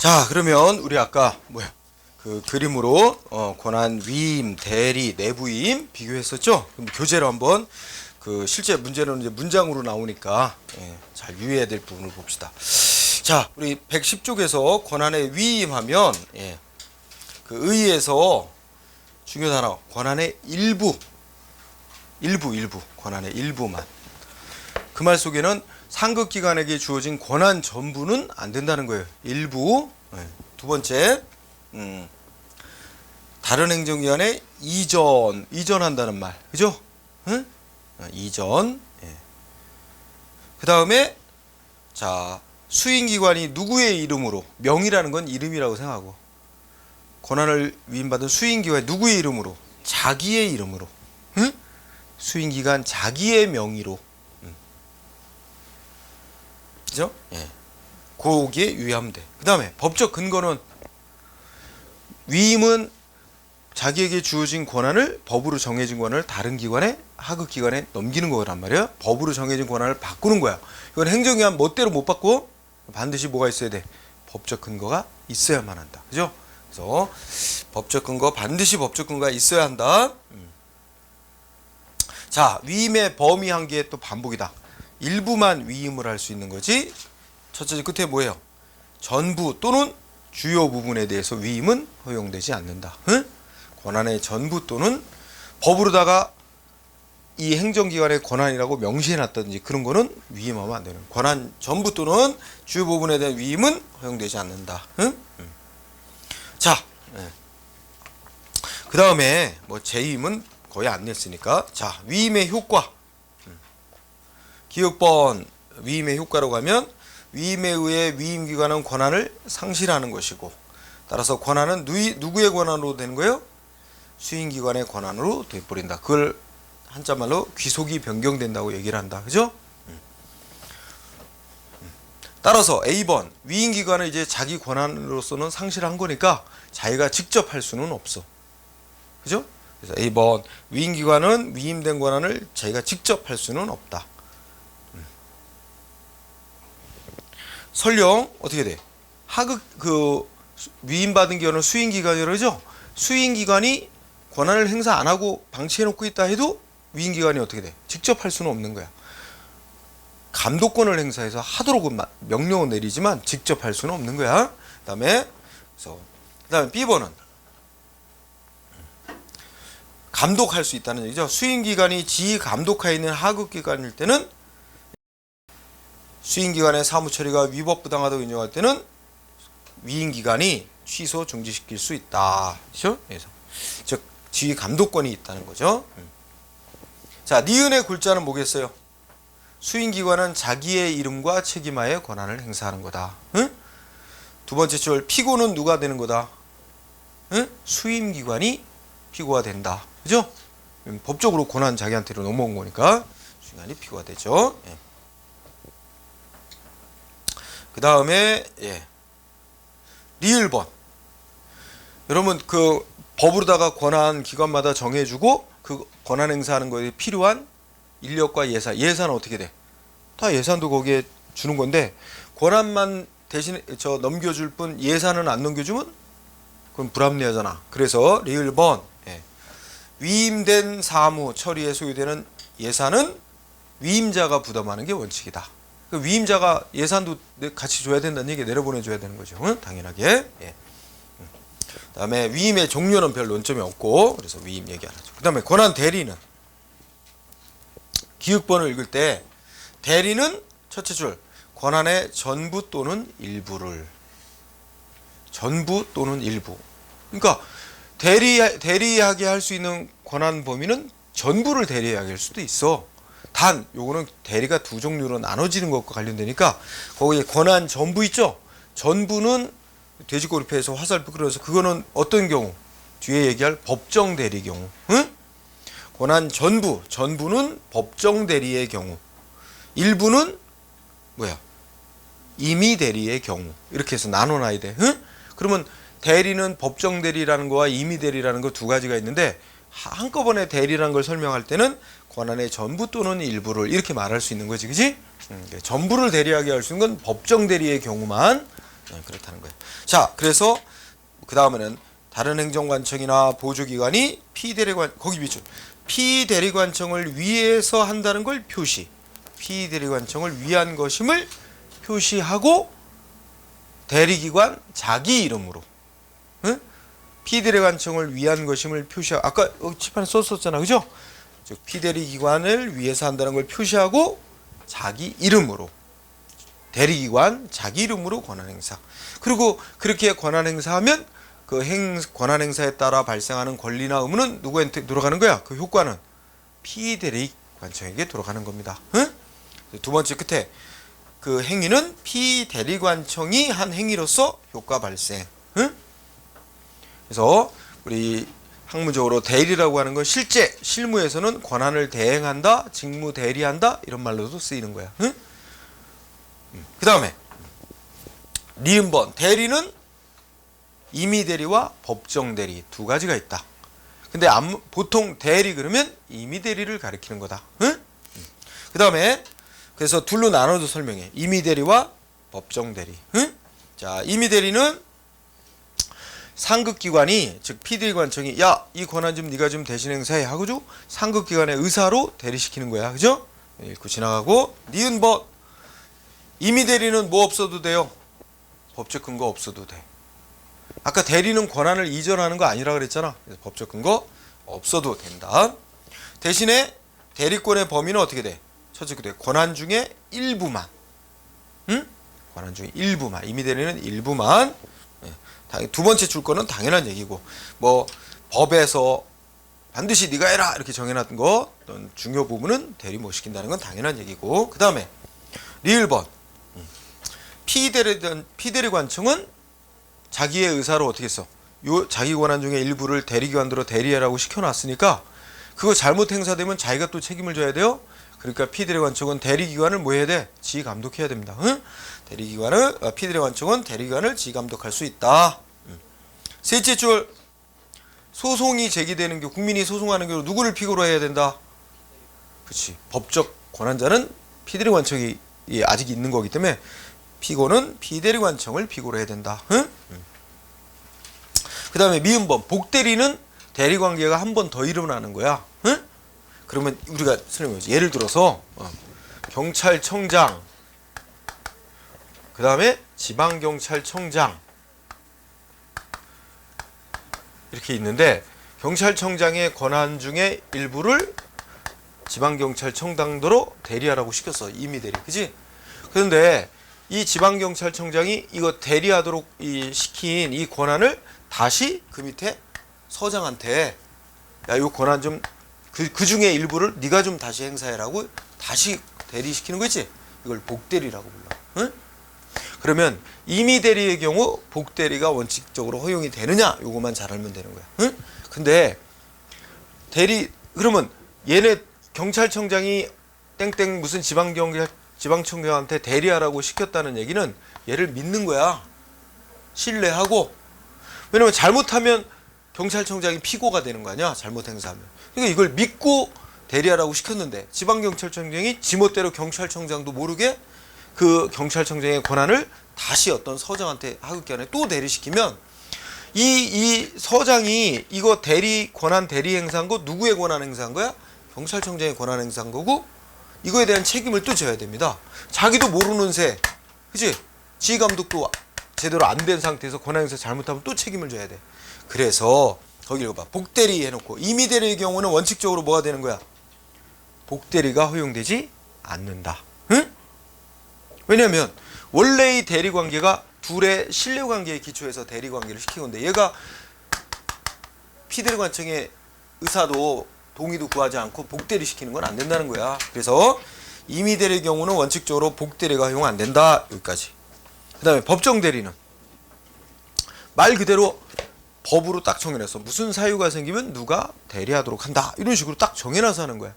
자, 그러면 우리 아까 그 그림으로 권한 위임, 대리, 내부임 비교했었죠? 그럼 교재로 한번 그 실제 문제는 이제 문장으로 나오니까 잘 유의해야 될 부분을 봅시다. 자, 우리 110쪽에서 권한의 위임하면 그 의의에서 중요 단어 권한의 일부 권한의 일부만. 그 말 속에는 상급기관에게 주어진 권한 전부는 안 된다는 거예요. 일부. 두 번째, 다른 행정기관에 이전한다는 말, 그죠? 응? 이전. 그 다음에 자, 수임기관이 누구의 이름으로, 명이라는 건 이름이라고 생각하고, 권한을 위임받은 수임기관이 누구의 이름으로, 자기의 이름으로, 응? 수임기관 자기의 명의로. 그죠? 거기에 유의하면 돼. 그 다음에 법적 근거는 위임은 자기에게 주어진 권한을, 법으로 정해진 권한을 다른 기관에, 하급기관에 넘기는 거란 말이야. 법으로 정해진 권한을 바꾸는 거야. 이건 행정기관 멋대로 못 바꿔. 반드시 뭐가 있어야 돼? 법적 근거가 있어야만 한다. 그죠? 그래서 법적 근거, 반드시 법적 근거가 있어야 한다. 자, 위임의 범위 한계의 또 반복이다. 일부만 위임을 할 수 있는 거지. 첫째 끝에 뭐예요? 전부 또는 주요 부분에 대해서 위임은 허용되지 않는다. 응? 권한의 전부 또는 법으로다가 이 행정기관의 권한이라고 명시해놨다든지 그런 거는 위임하면 안 되는. 권한 전부 또는 주요 부분에 대한 위임은 허용되지 않는다. 응? 자, 그 다음에 재임은 거의 안 냈으니까. 자, 위임의 효과. 기억번 위임의 효과라고 하면 위임에 의해 위임기관은 권한을 상실하는 것이고, 따라서 권한은 누구의 권한으로 되는 거예요? 수임기관의 권한으로 돼버린다. 그걸 한자말로 귀속이 변경된다고 얘기를 한다. 그죠? 따라서 A번 위임기관은 이제 자기 권한으로서는 상실한 거니까 자기가 직접 할 수는 없어. 그죠? 그래서 A번 위임기관은 위임된 권한을 자기가 직접 할 수는 없다. 설령 어떻게 돼? 위임받은 기관은 수임기관이라고 그러죠? 수임기관이 권한을 행사 안 하고 방치해놓고 있다 해도 위임기관이 어떻게 돼? 직접 할 수는 없는 거야. 감독권을 행사해서 하도록 명령을 내리지만 직접 할 수는 없는 거야. 그다음에 B번은 감독할 수 있다는 얘기죠. 수임기관이 지 감독하에 있는 하급기관일 때는, 수임기관의 사무처리가 위법부당하다고 인정할 때는 위임기관이 취소 중지시킬 수 있다. 그렇죠? 그래서 즉 지휘 감독권이 있다는 거죠. 자, 니은의 굴자는 뭐겠어요? 수임기관은 자기의 이름과 책임하에 권한을 행사하는 거다. 응? 두 번째 줄 피고는 누가 되는 거다? 응? 수임기관이 피고가 된다. 그죠? 법적으로 권한 자기한테로 넘어온 거니까 수임기관이 피고가 되죠. 그 다음에 리을번. 여러분 그 법으로다가 권한 기관마다 정해주고 그 권한 행사하는 거에 필요한 인력과 예산은 어떻게 돼? 다 예산도 거기에 주는 건데 권한만 대신 넘겨줄 뿐 예산은 안 넘겨주면 그건 불합리하잖아. 그래서 리을번 위임된 사무 처리에 소요되는 예산은 위임자가 부담하는 게 원칙이다. 그 위임자가 예산도 같이 줘야 된다는 얘기, 내려보내줘야 되는 거죠. 응? 당연하게. 그 다음에 위임의 종류는 별 논점이 없고, 그래서 위임 얘기 안 하죠. 그 다음에 권한 대리는, 기역번을 읽을 때 대리는 첫째 줄 권한의 전부 또는 일부를, 전부 또는 일부. 그러니까 대리하게 할 수 있는 권한 범위는 전부를 대리하게 할 수도 있어. 단 요거는 대리가 두 종류로 나눠지는 것과 관련되니까 거기에 권한 전부 있죠. 전부는 돼지꼬리패에서 화살표 끌어서 그거는 어떤 경우? 뒤에 얘기할 법정 대리 경우. 응? 권한 전부는 법정 대리의 경우. 일부는 임의 대리의 경우. 이렇게 해서 나눠놔야 돼. 응? 그러면 대리는 법정 대리라는 거와 임의 대리라는 거 두 가지가 있는데, 한꺼번에 대리라는 걸 설명할 때는 권한의 전부 또는 일부를 이렇게 말할 수 있는 거지, 그지? 전부를 대리하게 할 수 있는 건 법정 대리의 경우만 그렇다는 거예요. 자, 그래서 그 다음에는 다른 행정관청이나 보조기관이 피대리관 거기 비추 피대리관청을 위해서 한다는 걸 표시. 피대리관청을 위한 것임을 표시하고 대리기관 자기 이름으로. 응? 피대리관청을 위한 것임을 표시하고 아까 칠판에 썼었잖아, 그죠? 즉 피대리기관을 위해서 한다는 걸 표시하고 자기 이름으로. 대리기관 자기 이름으로 권한행사. 그리고 그렇게 권한행사하면 그 권한행사에 따라 발생하는 권리나 의무는 누구한테 돌아가는 거야? 그 효과는 피대리관청에게 돌아가는 겁니다. 응? 두 번째 끝에 그 행위는 피대리관청이 한 행위로서 효과 발생. 응? 그래서 우리 학문적으로 대리라고 하는 건 실제 실무에서는 권한을 대행한다, 직무 대리한다 이런 말로도 쓰이는 거야. 응? 그 다음에 니은번 대리는 임의대리와 법정대리 두 가지가 있다. 근데 보통 대리 그러면 임의대리를 가리키는 거다. 응? 그 다음에 그래서 둘로 나눠서 설명해. 임의대리와 법정대리. 응? 자, 임의대리는 상급기관이 즉 피대리관청이 야, 이 권한 좀 네가 좀 대신 행사해 하고죠. 상급기관의 의사로 대리시키는 거야. 그죠? 읽고 지나가고 니은번 임의대리는 뭐 없어도 돼요? 법적 근거 없어도 돼. 아까 대리는 권한을 이전하는 거 아니라 그랬잖아. 그래서 법적 근거 없어도 된다. 대신에 대리권의 범위는 어떻게 돼? 첫째 돼. 권한 중에 일부만. 응? 권한 중에 일부만. 임의대리는 일부만. 두 번째 줄 거는 당연한 얘기고. 뭐 법에서 반드시 네가 해라 이렇게 정해놨던 거 어떤 중요 부분은 대리 못 시킨다는 건 당연한 얘기고. 그 다음에 리을번 피대리관청은 자기의 의사로 어떻게 했어? 요 자기 권한 중에 일부를 대리기관으로 대리하라고 시켜놨으니까 그거 잘못 행사되면 자기가 또 책임을 져야 돼요. 그러니까 피대리관청은 대리기관을 뭐 해야 돼? 지감독해야 됩니다. 응? 피대리관청은 대리기관을 지감독할 수 있다. 셋째 줄 소송이 제기되는 경우 국민이 소송하는 경우 누구를 피고로 해야 된다? 그렇지. 법적 권한자는 피대리관청이 아직 있는 거기 때문에 피고는 피대리관청을 피고로 해야 된다. 응? 그 다음에 미음번 복대리는 대리관계가 한 번 더 일어나는 거야. 응? 그러면 우리가 설명해보자. 예를 들어서 경찰청장 그 다음에 지방경찰청장 이렇게 있는데 경찰청장의 권한 중에 일부를 지방경찰청장도로 대리하라고 시켰어. 임의대리. 그지? 그런데 이 지방경찰청장이 이거 대리하도록 시킨 이 권한을 다시 그 밑에 서장한테 야, 이 권한 좀 그 중에 일부를 네가 좀 다시 행사해라고 다시 대리시키는 거 있지? 이걸 복대리라고 불러. 응? 그러면 임의대리의 경우 복대리가 원칙적으로 허용이 되느냐? 요거만 잘 알면 되는 거야. 응? 근데 그러면 얘네 경찰청장이 땡땡 무슨 지방청장한테 대리하라고 시켰다는 얘기는 얘를 믿는 거야. 신뢰하고. 왜냐면 잘못하면 경찰청장이 피고가 되는 거 아니야? 잘못 행사하면. 그러니까 이걸 믿고 대리하라고 시켰는데 지방경찰청장이 지멋대로 경찰청장도 모르게 그 경찰청장의 권한을 다시 어떤 서장한테 하급기관에 또 대리시키면 이 서장이 이거 권한 대리 행사한 거 누구의 권한 행사한 거야? 경찰청장의 권한 행사한 거고 이거에 대한 책임을 또 져야 됩니다. 자기도 모르는 새, 그치? 지휘감독도 제대로 안 된 상태에서 권한 행사 잘못하면 또 책임을 져야 돼. 그래서 거기 읽어봐. 복대리 해놓고 임의대리의 경우는 원칙적으로 뭐가 되는 거야? 복대리가 허용되지 않는다. 응? 왜냐면 원래의 대리관계가 둘의 신뢰관계에 기초해서 대리관계를 시킨 건데 얘가 피대리관청의 의사도 동의도 구하지 않고 복대리 시키는 건 안 된다는 거야. 그래서 임의대리의 경우는 원칙적으로 복대리가 허용 안 된다. 여기까지. 그 다음에 법정대리는 말 그대로 법으로 딱 정해놨어. 무슨 사유가 생기면 누가 대리하도록 한다. 이런 식으로 딱 정해놔서 하는 거야.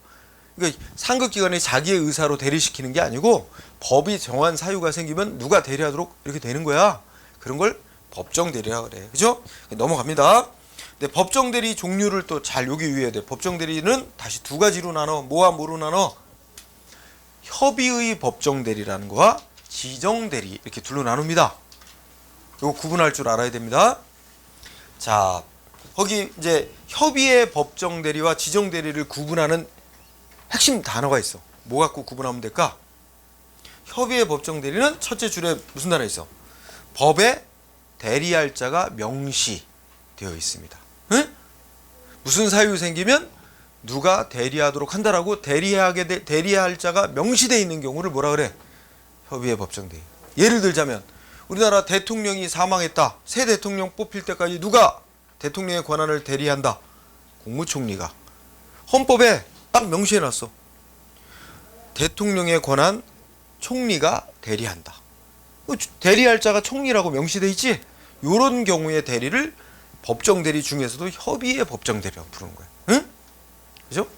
그러니까 상급기관이 자기의 의사로 대리시키는 게 아니고 법이 정한 사유가 생기면 누가 대리하도록 이렇게 되는 거야. 그런 걸 법정대리라고 그래. 그죠? 넘어갑니다. 근데 법정대리 종류를 또 잘 여기 유의해야 돼. 법정대리는 다시 두 가지로 나눠. 뭐와 뭐로 나눠? 협의의 법정대리라는 거와 지정대리 이렇게 둘로 나눕니다. 이거 구분할 줄 알아야 됩니다. 자, 거기 이제 협의의 법정 대리와 지정 대리를 구분하는 핵심 단어가 있어. 뭐 갖고 구분하면 될까? 협의의 법정 대리는 첫째 줄에 무슨 단어 있어? 법에 대리할 자가 명시되어 있습니다. 응? 무슨 사유 생기면 누가 대리하도록 한다라고 대리할 자가 명시되어 있는 경우를 뭐라 그래? 협의의 법정 대리. 예를 들자면 우리나라 대통령이 사망했다. 새 대통령 뽑힐 때까지 누가 대통령의 권한을 대리한다? 국무총리가. 헌법에 딱 명시해놨어. 대통령의 권한 총리가 대리한다. 대리할 자가 총리라고 명시돼 있지? 이런 경우의 대리를 법정 대리 중에서도 협의의 법정 대리라고 부르는 거야. 응? 그죠?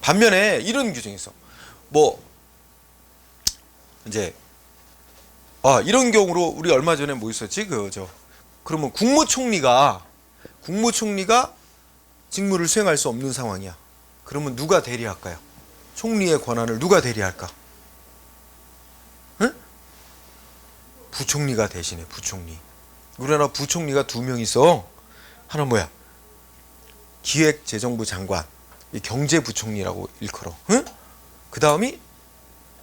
반면에 이런 규정이 있어. 뭐 이제 이런 경우로 우리 얼마 전에 뭐 있었지? 그러면 국무총리가 직무를 수행할 수 없는 상황이야. 그러면 누가 대리할까요? 총리의 권한을 누가 대리할까? 응? 부총리가 대신해. 부총리. 우리나라 부총리가 2명 있어. 하나 뭐야? 기획재정부 장관, 경제부총리라고 일컬어. 응? 그 다음이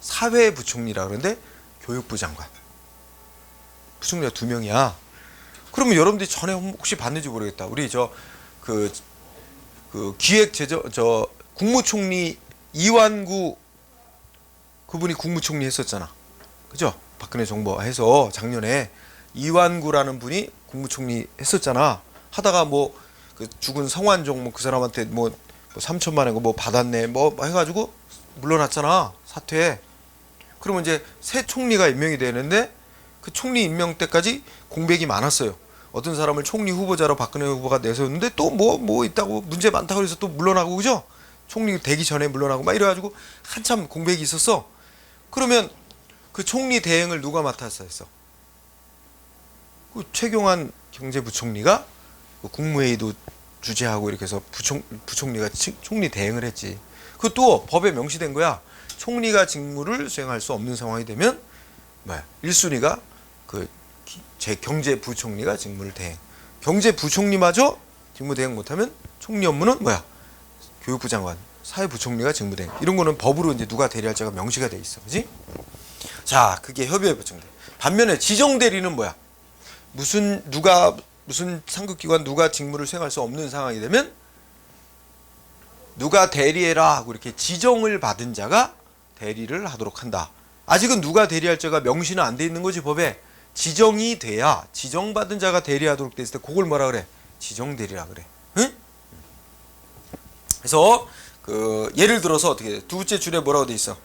사회부총리라 그러는데 교육부 장관. 부총리가 2명이야. 그러면 여러분들이 전에 혹시 봤는지 모르겠다. 우리 국무총리 이완구 그분이 국무총리 했었잖아. 그죠? 박근혜 정부 해서 작년에 이완구라는 분이 국무총리 했었잖아. 하다가 그 죽은 성완종 그 사람한테 3천만 원 뭐 받았네 뭐 해가지고 물러났잖아. 사퇴. 그러면 이제 새 총리가 임명이 되는데 그 총리 임명 때까지 공백이 많았어요. 어떤 사람을 총리 후보자로 박근혜 후보가 내세웠는데 또 뭐 있다고 문제 많다고 해서 또 물러나고 그죠? 총리 되기 전에 물러나고 막 이래가지고 한참 공백이 있었어. 그러면 그 총리 대행을 누가 맡았어 했어? 그 최경환 경제부총리가 국무회의도 주재하고 이렇게 해서 부총리가 총리 대행을 했지. 그것도 법에 명시된 거야. 총리가 직무를 수행할 수 없는 상황이 되면 1순위가 제 경제부총리가 직무를 대행. 경제부총리마저 직무 대행 못하면 총리 업무는 교육부 장관, 사회부총리가 직무 대행. 이런 거는 법으로 이제 누가 대리할 자가 명시가 돼 있어. 그지? 자, 그게 협의의 법정 대리. 반면에 지정 대리는 뭐야? 무슨 상급기관 누가 직무를 수행할 수 없는 상황이 되면 누가 대리해라 하고 이렇게 지정을 받은 자가 대리를 하도록 한다. 아직은 누가 대리할 자가 명시는 안 돼 있는 거지 법에. 지정이 돼야 지정받은 자가 대리하도록 돼 있을 때 그걸 뭐라 그래? 지정 대리라 그래. 응? 그래서 예를 들어서 어떻게 돼? 두 번째 줄에 뭐라고 돼 있어?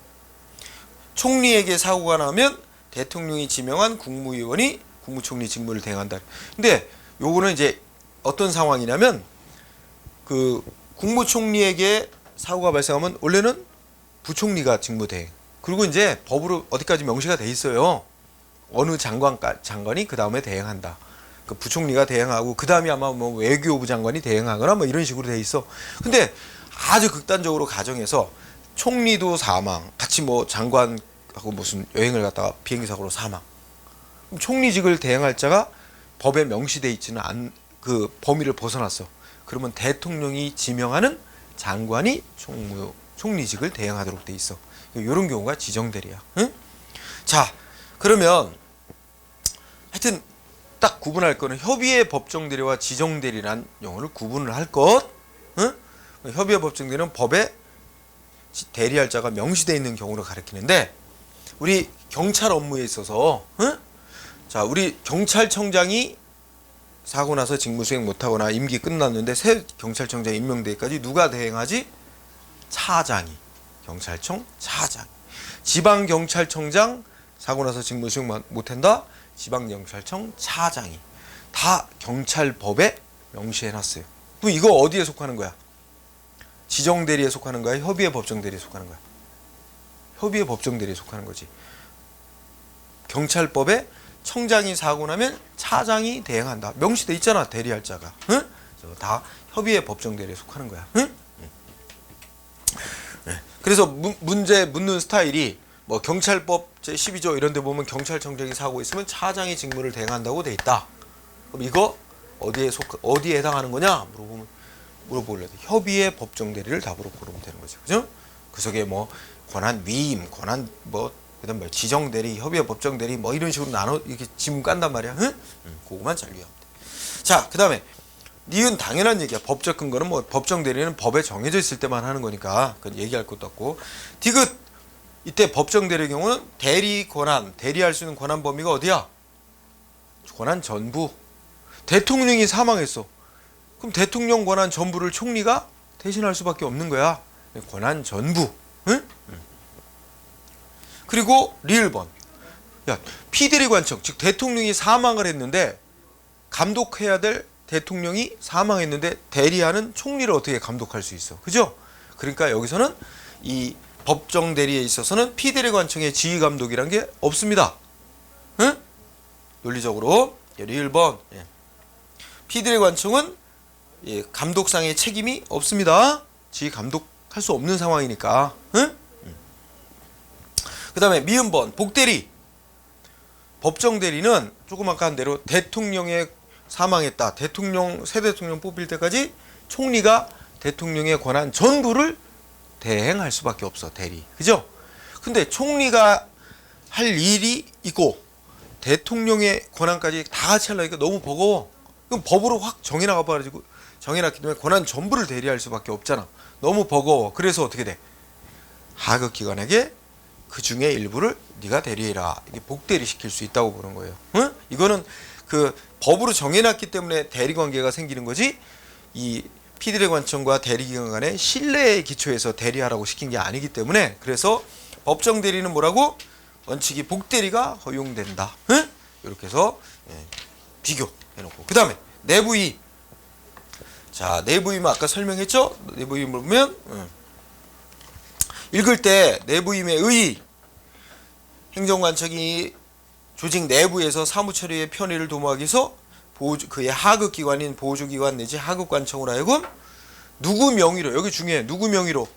총리에게 사고가 나면 대통령이 지명한 국무위원이 국무총리 직무를 대행한다. 근데 요거는 이제 어떤 상황이냐면 국무총리에게 사고가 발생하면 원래는 부총리가 직무 대행. 그리고 이제 법으로 어디까지 명시가 돼 있어요. 어느 장관이 그 다음에 대행한다. 그 부총리가 대행하고 그 다음에 아마 외교부 장관이 대행하거나 이런 식으로 돼 있어. 근데 아주 극단적으로 가정해서 총리도 사망, 같이 장관하고 무슨 여행을 갔다가 비행기 사고로 사망. 그럼 총리직을 대행할 자가 법에 명시돼 있지는 그 범위를 벗어났어. 그러면 대통령이 지명하는 장관이 총리직을 대행하도록 돼 있어. 이런 경우가 지정대리야. 응? 자, 그러면 하여튼 딱 구분할 거는 협의의 법정대리와 지정대리란 용어를 구분을 할 것. 응? 협의의 법정대리는 법에 대리할 자가 명시되어 있는 경우를 가리키는데 우리 경찰 업무에 있어서 자, 우리 경찰청장이 사고 나서 직무 수행 못하거나 임기 끝났는데 새 경찰청장이 임명되기까지 누가 대행하지? 차장이. 경찰청 차장. 지방경찰청장 사고 나서 직무 수행 못한다? 지방경찰청 차장이. 다 경찰법에 명시해놨어요. 그럼 이거 어디에 속하는 거야? 지정대리에 속하는 거야? 협의의 법정대리에 속하는 거야? 협의의 법정대리에 속하는 거지. 경찰법에 청장이 사고 나면 차장이 대행한다. 명시돼 있잖아, 대리할 자가. 응? 다 협의의 법정대리에 속하는 거야. 응? 그래서 문제 묻는 스타일이 경찰법 제12조 이런 데 보면 경찰청장이 사고 있으면 차장이 직무를 대행한다고 돼 있다. 그럼 이거 어디에 해당하는 거냐? 물어보려고 돼. 협의의 법정 대리를 답으로 고르면 되는 거죠. 그죠? 그 속에 뭐 권한 위임, 권한 뭐 그다음 뭐 지정 대리, 협의의 법정 대리 뭐 이런 식으로 나눠 이렇게 지문 깐단 말이야. 응? 그거만 잘 이해하면 돼. 자, 그다음에 니은 당연한 얘기야. 법적 근거는 뭐 법정 대리는 법에 정해져 있을 때만 하는 거니까 그건 얘기할 것도 없고. 디귿 이때 법정 대리의 경우는 대리 권한, 대리할 수 있는 권한 범위가 어디야? 권한 전부. 대통령이 사망했어. 그럼 대통령 권한 전부를 총리가 대신할 수밖에 없는 거야. 권한 전부. 응? 그리고 리을번. 야, 피대리 관청, 즉 대통령이 사망을 했는데 감독해야 될 대통령이 사망했는데 대리하는 총리를 어떻게 감독할 수 있어? 그죠? 그러니까 여기서는 이 법정 대리에 있어서는 피대리 관청의 지휘 감독이란 게 없습니다. 응? 논리적으로 리을번. 예. 피대리 관청은 감독상의 책임이 없습니다. 지휘 감독할 수 없는 상황이니까. 응? 그 다음에 미음번 복대리. 법정 대리는 조금 아까 한 대로 대통령의 사망했다. 새 대통령 뽑힐 때까지 총리가 대통령의 권한 전부를 대행할 수밖에 없어. 대리. 그죠? 근데 총리가 할 일이 있고 대통령의 권한까지 다 같이 하려니까 너무 버거워. 그럼 법으로 확 정해놔가지고 정해놨기 때문에 권한 전부를 대리할 수밖에 없잖아. 너무 버거워. 그래서 어떻게 돼? 하급기관에게 그 중에 일부를 네가 대리해라. 이게 복대리 시킬 수 있다고 보는 거예요. 응? 이거는 그 법으로 정해놨기 때문에 대리관계가 생기는 거지. 이 피대리 관청과 대리기관 간의 신뢰의 기초에서 대리하라고 시킨 게 아니기 때문에 그래서 법정 대리는 뭐라고? 원칙이 복대리가 허용된다. 응? 이렇게 해서 비교해놓고 그 다음에 내부임. 자, 내부임은 아까 설명했죠? 내부임을 보면 읽을 때 내부임의 의의, 행정관청이 조직 내부에서 사무처리의 편의를 도모하기 위해서 그의 하급기관인 보조기관 내지 하급관청으로 하여금 누구 명의로, 여기 중요해, 누구 명의로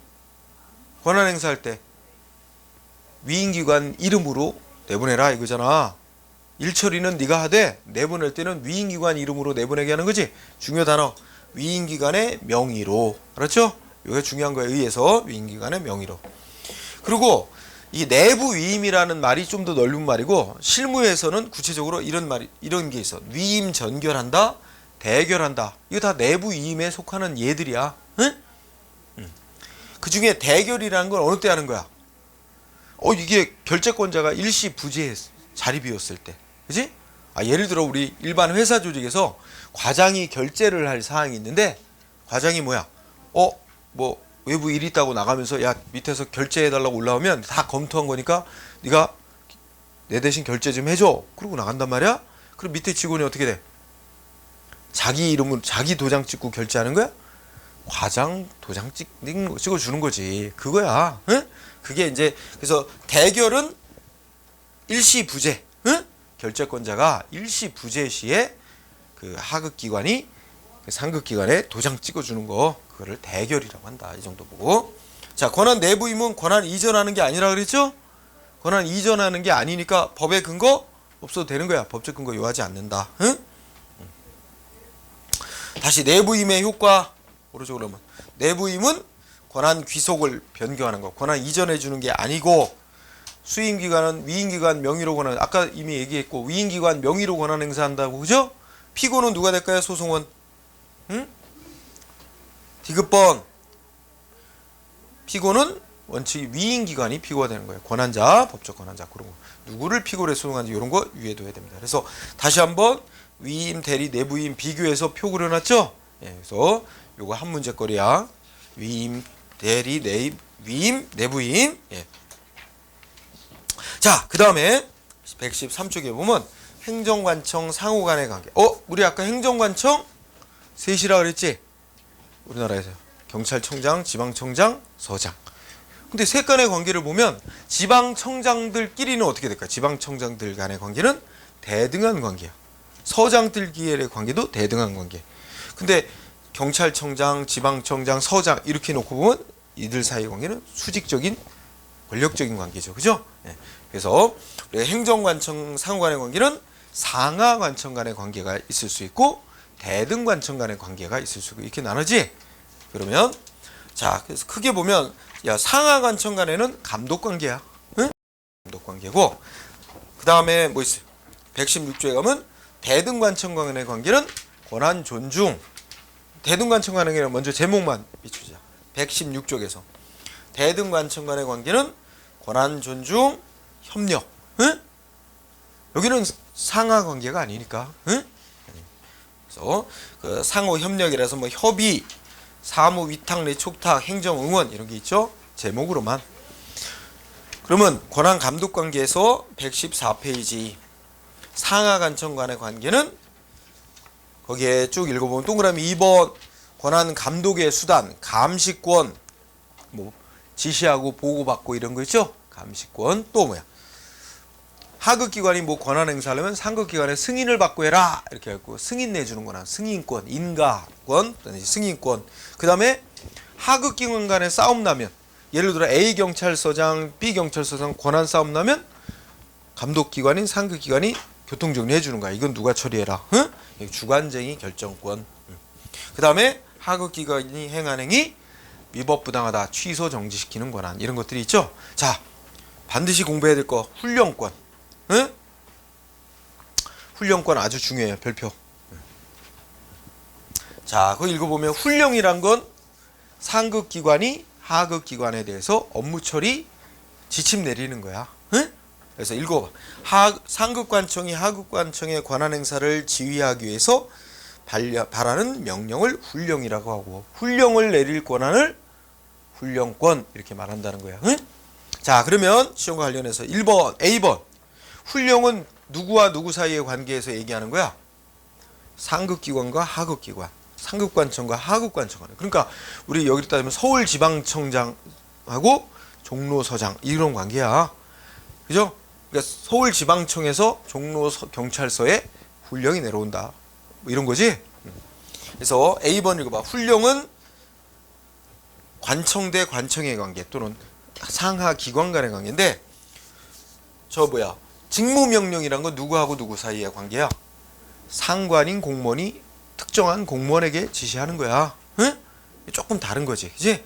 권한 행사할 때 위임기관 이름으로 내보내라 이거잖아. 일처리는 네가 하되 내보낼 때는 위임기관 이름으로 내보내게 하는 거지. 중요 단어 위임기관의 명의로. 알았죠? 이게 중요한 거에 의해서 위임기관의 명의로. 그리고 이 내부 위임이라는 말이 좀 더 넓은 말이고 실무에서는 구체적으로 이런 게 있어. 위임 전결한다, 대결한다. 이거 다 내부 위임에 속하는 예들이야. 응? 그 중에 대결이라는 건 어느 때 하는 거야? 이게 결재권자가 일시 부재해 자리 비웠을 때. 그지? 예를 들어 우리 일반 회사 조직에서 과장이 결재를 할 사항이 있는데 과장이 뭐야? 뭐 외부 일이 있다고 나가면서 야 밑에서 결제해달라고 올라오면 다 검토한 거니까 네가 내 대신 결제 좀 해줘. 그러고 나간단 말이야. 그럼 밑에 직원이 어떻게 돼? 자기 이름으로 자기 도장 찍고 결제하는 거야? 과장 도장 찍어주는 거지. 그거야. 응? 그게 이제 그래서 대결은 일시부재. 응? 결재권자가 일시부재 시에 그 하급기관이 상급기관에 도장 찍어주는 거, 그거를 대결이라고 한다. 이 정도 보고. 자, 권한 내부임은 권한 이전하는 게 아니라 그랬죠? 권한 이전하는 게 아니니까 법의 근거 없어도 되는 거야. 법적 근거 요하지 않는다. 응? 다시 내부임의 효과 오른쪽으로 하면 내부임은 권한 귀속을 변경하는 거. 권한 이전해 주는 게 아니고 수임기관은 위임기관 명의로 권한, 아까 이미 얘기했고 위임기관 명의로 권한 행사한다고. 그죠? 피고는 누가 될까요? 소송원. 응? 디귿번. 피고는 원칙이 위임기관이 피고가 되는 거예요. 권한자, 법적 권한자. 그런 거. 누구를 피고로 소송하는지 이런 거 유의해둬야 됩니다. 그래서 다시 한번 위임, 대리, 내부임 비교해서 표 그려놨죠? 그래서 요거 한 문제거리야. 위임, 대리, 위임, 내부임. 자, 그 다음에 113쪽에 보면 행정관청 상호 간의 관계. 우리 아까 행정관청 셋이라 그랬지? 우리나라에서 경찰청장, 지방청장, 서장. 근데 셋 간의 관계를 보면 지방청장들끼리는 어떻게 될까? 지방청장들 간의 관계는 대등한 관계야. 서장들끼리의 관계도 대등한 관계. 근데 경찰청장, 지방청장, 서장 이렇게 놓고 보면 이들 사이의 관계는 수직적인 권력적인 관계죠. 그죠? 예. 그래서 우리가 행정관청 상관의 관계는 상하관청 간의 관계가 있을 수 있고 대등관청 간의 관계가 있을 수 있고 이렇게 나누지. 그러면 자, 그래서 크게 보면 야, 상하관청 간에는 감독관계야. 응? 감독관계고 그 다음에 뭐 있어요? 116조에 가면 대등관청 간의 관계는 권한 존중. 대등관청 간의 관계는 먼저 제목만 비추자. 116쪽에서 대등관청 간의 관계는 권한 존중, 협력. 응? 여기는 상하 관계가 아니니까. 응? 그래서 그 상호 협력이라서 뭐 협의, 사무 위탁 내 촉탁, 행정 응원 이런 게 있죠. 제목으로만. 그러면 권한 감독 관계에서 114페이지 상하 관청 간의 관계는 거기에 쭉 읽어보면 동그라미 2번 권한 감독의 수단, 감시권, 뭐 지시하고 보고받고 이런 거 있죠. 감시권 또 뭐야? 하급기관이 뭐 권한 행사하려면 상급기관의 승인을 받고 해라 이렇게 해갖고 승인 내주는 거나 승인권, 인가권, 승인권. 그 다음에 하급기관 간의 싸움 나면 예를 들어 A 경찰서장, B 경찰서장 권한 싸움 나면 감독기관인 상급기관이 교통정리 해주는 거야. 이건 누가 처리해라. 응? 주관쟁의 결정권. 그 다음에 하급기관이 행한 행위 위법부당하다 취소 정지시키는 권한 이런 것들이 있죠. 자, 반드시 공부해야 될 거 훈령권. 응? 훈령권 아주 중요해요. 별표. 자, 그거 읽어보면 훈령이란 건 상급기관이 하급기관에 대해서 업무 처리 지침 내리는 거야. 응? 그래서 읽어봐. 상급관청이 하급관청의 권한 행사를 지휘하기 위해서 발하는 명령을 훈령이라고 하고 훈령을 내릴 권한을 훈령권 이렇게 말한다는 거야. 응? 자, 그러면 시험과 관련해서 1번 A번 훈령은 누구와 누구 사이의 관계에서 얘기하는 거야? 상급기관과 하급기관, 상급관청과 하급관청. 그러니까 우리 여기를 따지면 서울지방청장하고 종로서장 이런 관계야. 그죠? 그러니까 서울지방청에서 종로경찰서에 훈령이 내려온다. 뭐 이런 거지. 그래서 A번 읽어봐. 훈령은 관청 대 관청의 관계 또는 상하 기관 간의 관계인데 저 뭐야? 직무명령이란 건 누구하고 누구 사이의 관계야? 상관인 공무원이 특정한 공무원에게 지시하는 거야. 응? 조금 다른 거지. 그지?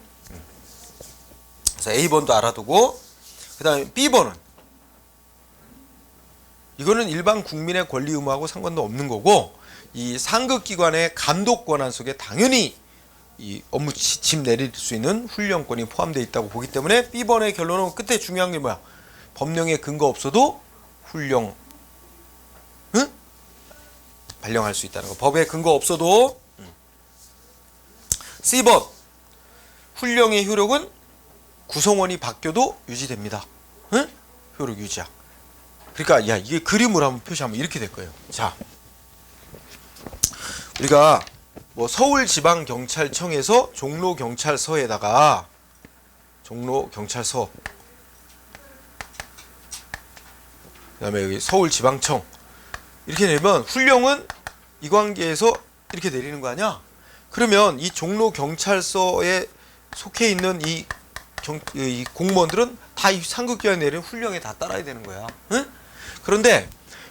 그래서 A번도 알아두고 그 다음에 B번은 이거는 일반 국민의 권리 의무하고 상관도 없는 거고 이 상급기관의 감독 권한 속에 당연히 이 업무 지침 내릴 수 있는 훈령권이 포함되어 있다고 보기 때문에 B번의 결론은 끝에 중요한 게 뭐야? 법령에 근거 없어도 훈령, 응? 발령할 수 있다는 거. 법에 근거 없어도. C번 훈령의 효력은 구성원이 바뀌어도 유지됩니다. 응? 효력 유지야. 그러니까 야 이게 그림으로 한번 표시하면 이렇게 될 거예요. 자, 우리가 뭐 서울지방경찰청에서 종로경찰서에다가 종로경찰서 그다음에 여기 서울지방청 이렇게 내면 훈령은 이 관계에서 이렇게 내리는 거 아니야? 그러면 이 종로경찰서에 속해 있는 이 공무원들은 다 이 상급기관에 내린 훈령에 다 따라야 되는 거야. 응? 그런데